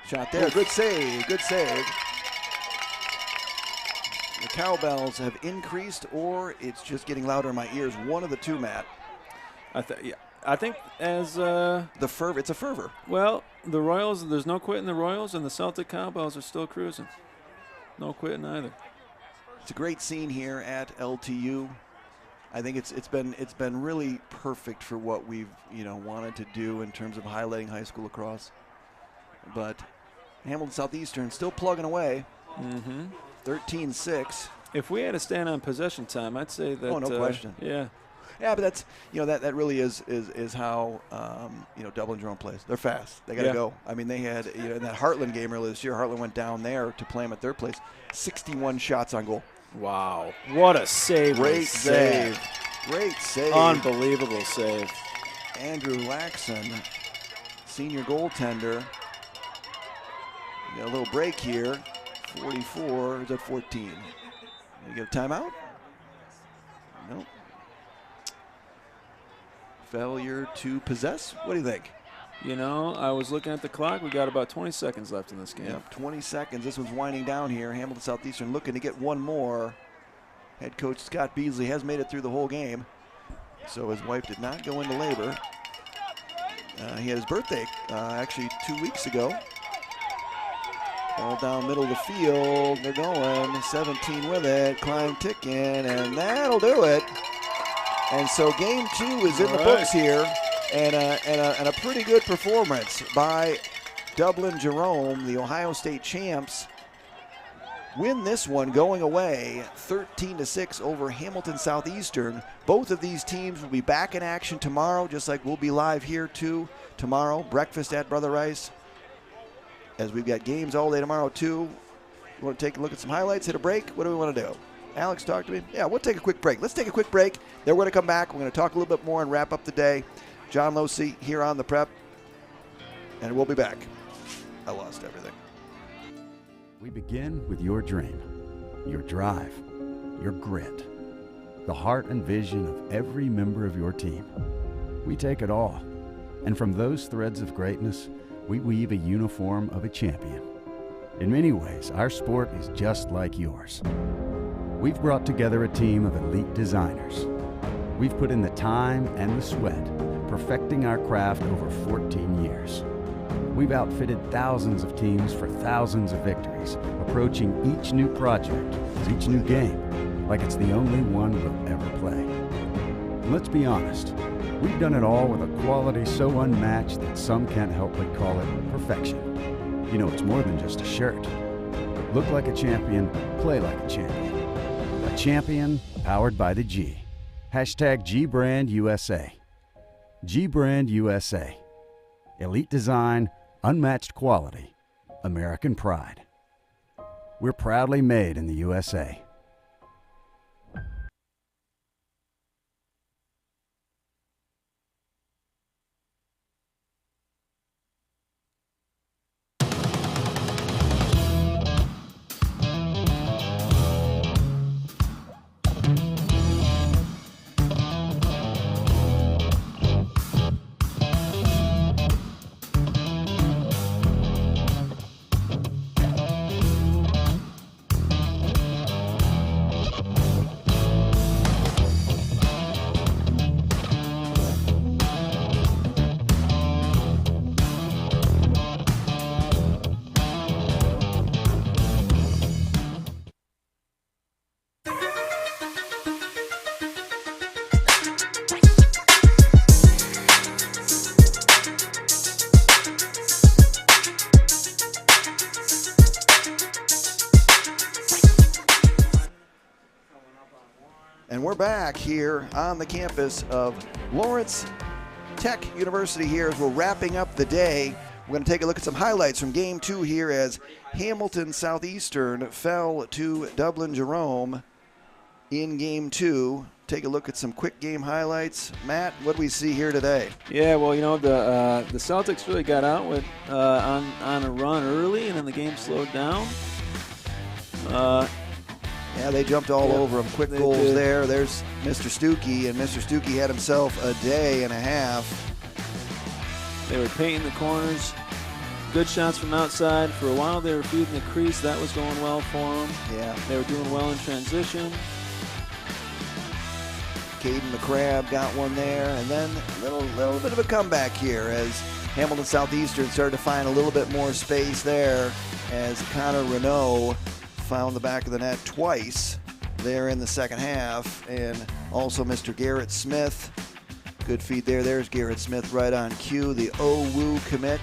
S2: Shot there. Good save. Good save. The cowbells have increased, or it's just getting louder in my ears. One of the two, Matt.
S3: I think as
S2: the fervor. It's a fervor.
S3: Well, the Royals. There's no quitting the Royals, and the Celtic cowbells are still cruising. No quitting either.
S2: It's a great scene here at LTU. I think it's been really perfect for what we've wanted to do in terms of highlighting high school lacrosse. But Hamilton Southeastern still plugging away. 13-6.
S3: If we had to stand on possession time, I'd say that.
S2: Oh, no question.
S3: Yeah.
S2: Yeah, but that's, that really is how Dublin Jerome plays. They're fast. They got to go. I mean, they had in that Heartland game earlier this year. Heartland went down there to play them at their place. 61 shots on goal.
S3: Wow, what a save!
S2: Great save. Great save.
S3: Unbelievable save.
S2: Andrew Laxon, senior goaltender. You got a little break here. 44 is at 14. You get a timeout? Nope. Failure to possess? What do you think?
S3: I was looking at the clock. We got about 20 seconds left in this game.
S2: Yep, 20 seconds. This one's winding down here. Hamilton Southeastern looking to get one more. Head coach Scott Beasley has made it through the whole game. So his wife did not go into labor. He had his birthday actually 2 weeks ago. Ball down middle of the field. They're going. 17 with it. Climb ticking, and that'll do it. And so game 2 is in the books here. And a pretty good performance by Dublin Jerome, the Ohio State champs. Win this one going away 13-6 over Hamilton Southeastern. Both of these teams will be back in action tomorrow, just like we'll be live here too tomorrow. Breakfast at Brother Rice. As we've got games all day tomorrow too. You want to take a look at some highlights, hit a break? What do we want to do? Alex, talk to me. Yeah, we'll take a quick break. Let's take a quick break. Then we're going to come back. We're going to talk a little bit more and wrap up the day. John Losey here on the Prep, and we'll be back. I lost everything.
S4: We begin with your dream, your drive, your grit, the heart and vision of every member of your team. We take it all, and from those threads of greatness, we weave a uniform of a champion. In many ways, our sport is just like yours. We've brought together a team of elite designers. We've put in the time and the sweat, perfecting our craft over 14 years. We've outfitted thousands of teams for thousands of victories, approaching each new project, each new game, like it's the only one we'll ever play. And let's be honest, we've done it all with a quality so unmatched that some can't help but call it perfection. It's more than just a shirt. Look like a champion, play like a champion. A champion powered by the G. Hashtag GBrandUSA. GBrandUSA. Elite design, unmatched quality, American pride. We're proudly made in the USA.
S2: And we're back here on the campus of Lawrence Tech University here as we're wrapping up the day. We're going to take a look at some highlights from Game 2 here as Hamilton Southeastern fell to Dublin Jerome in Game 2. Take a look at some quick game highlights. Matt, what do we see here today?
S3: Yeah, well, the Celtics really got out with on a run early, and then the game slowed down.
S2: Yeah, they jumped all over him. Quick goals
S3: did.
S2: there. There's Mr. Stuckey, and Mr. Stuckey had himself a day and a half.
S3: They were painting the corners. Good shots from outside. For a while, they were feeding the crease. That was going well for them.
S2: Yeah.
S3: They were doing well in transition.
S2: Caden McCrabb got one there, and then a little bit of a comeback here as Hamilton Southeastern started to find a little bit more space there as Connor Renault found the back of the net twice there in the second half, and also Mr. Garrett Smith. Good feed there. There's Garrett Smith right on cue, the OWU commit.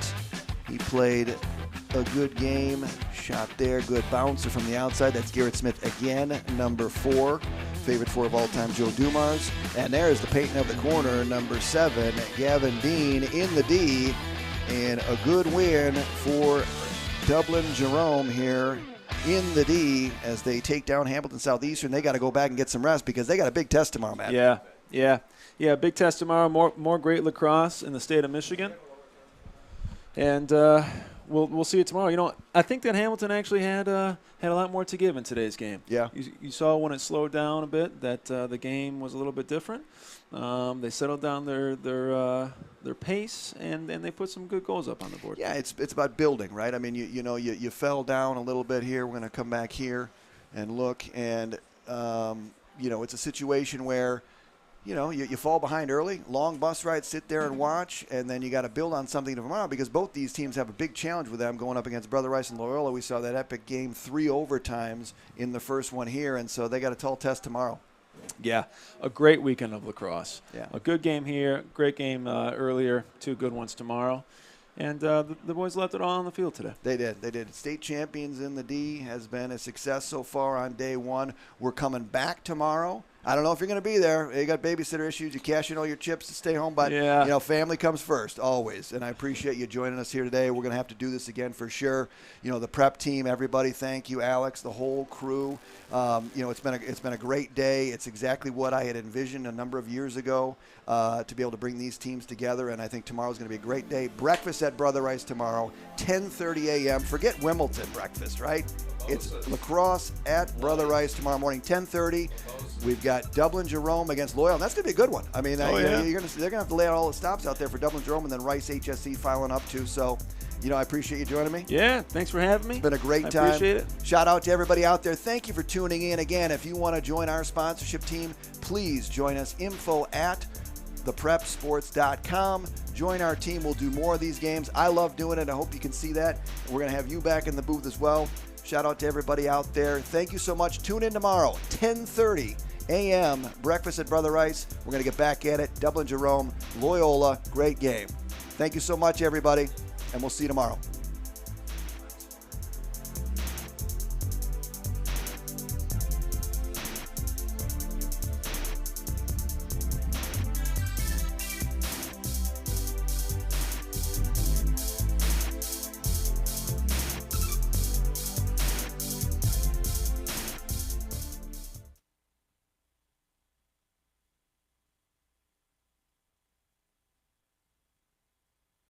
S2: He played a good game. Shot there, good bouncer from the outside. That's Garrett Smith again, number 4. Favorite 4 of all time, Joe Dumars. And there's the painting of the corner, number 7, Gavin Dean in the D. And a good win for Dublin Jerome here in the D as they take down Hamilton Southeastern. They got to go back and get some rest because they got a big test tomorrow, Matt.
S3: Yeah, big test tomorrow. More great lacrosse in the state of Michigan. And we'll see it tomorrow. You know, I think that Hamilton actually had a lot more to give in today's game.
S2: Yeah.
S3: You saw when it slowed down a bit that the game was a little bit different. They settled down their pace and they put some good goals up on the board.
S2: Yeah, it's about building, right? I mean, you fell down a little bit here. We're going to come back here and look, and it's a situation where you fall behind early, long bus ride, sit there and watch, and then you got to build on something tomorrow because both these teams have a big challenge with them going up against Brother Rice and Loyola. We saw that epic game, 3 overtimes in the first one here, and so they got a tall test tomorrow.
S3: Yeah, a great weekend of lacrosse.
S2: Yeah.
S3: A good game here, great game earlier, 2 good ones tomorrow. And the boys left it all on the field today.
S2: They did. State champions in the D has been a success so far on day 1. We're coming back tomorrow. I don't know if you're going to be there. You got babysitter issues. You cash in all your chips to stay home. But, family comes first, always. And I appreciate you joining us here today. We're going to have to do this again for sure. The prep team, everybody, thank you, Alex, the whole crew. It's been a great day. It's exactly what I had envisioned a number of years ago to be able to bring these teams together. And I think tomorrow's going to be a great day. Breakfast at Brother Rice tomorrow, 10:30 a.m. Forget Wimbledon breakfast, right? It's lacrosse at Brother Rice tomorrow morning, 10:30. We've got Dublin Jerome against Loyola. That's going to be a good one. I mean, they're going to have to lay out all the stops out there for Dublin Jerome, and then Rice HSC filing up too. So, I appreciate you joining me.
S3: Yeah, thanks for having me.
S2: It's been a great time.
S3: I appreciate it.
S2: Shout out to everybody out there. Thank you for tuning in. Again, if you want to join our sponsorship team, please join us. info@theprepsports.com. Join our team. We'll do more of these games. I love doing it. I hope you can see that. We're going to have you back in the booth as well. Shout out to everybody out there. Thank you so much. Tune in tomorrow, 10:30 a.m. Breakfast at Brother Rice. We're going to get back at it. Dublin Jerome, Loyola. Great game. Thank you so much, everybody, and we'll see you tomorrow.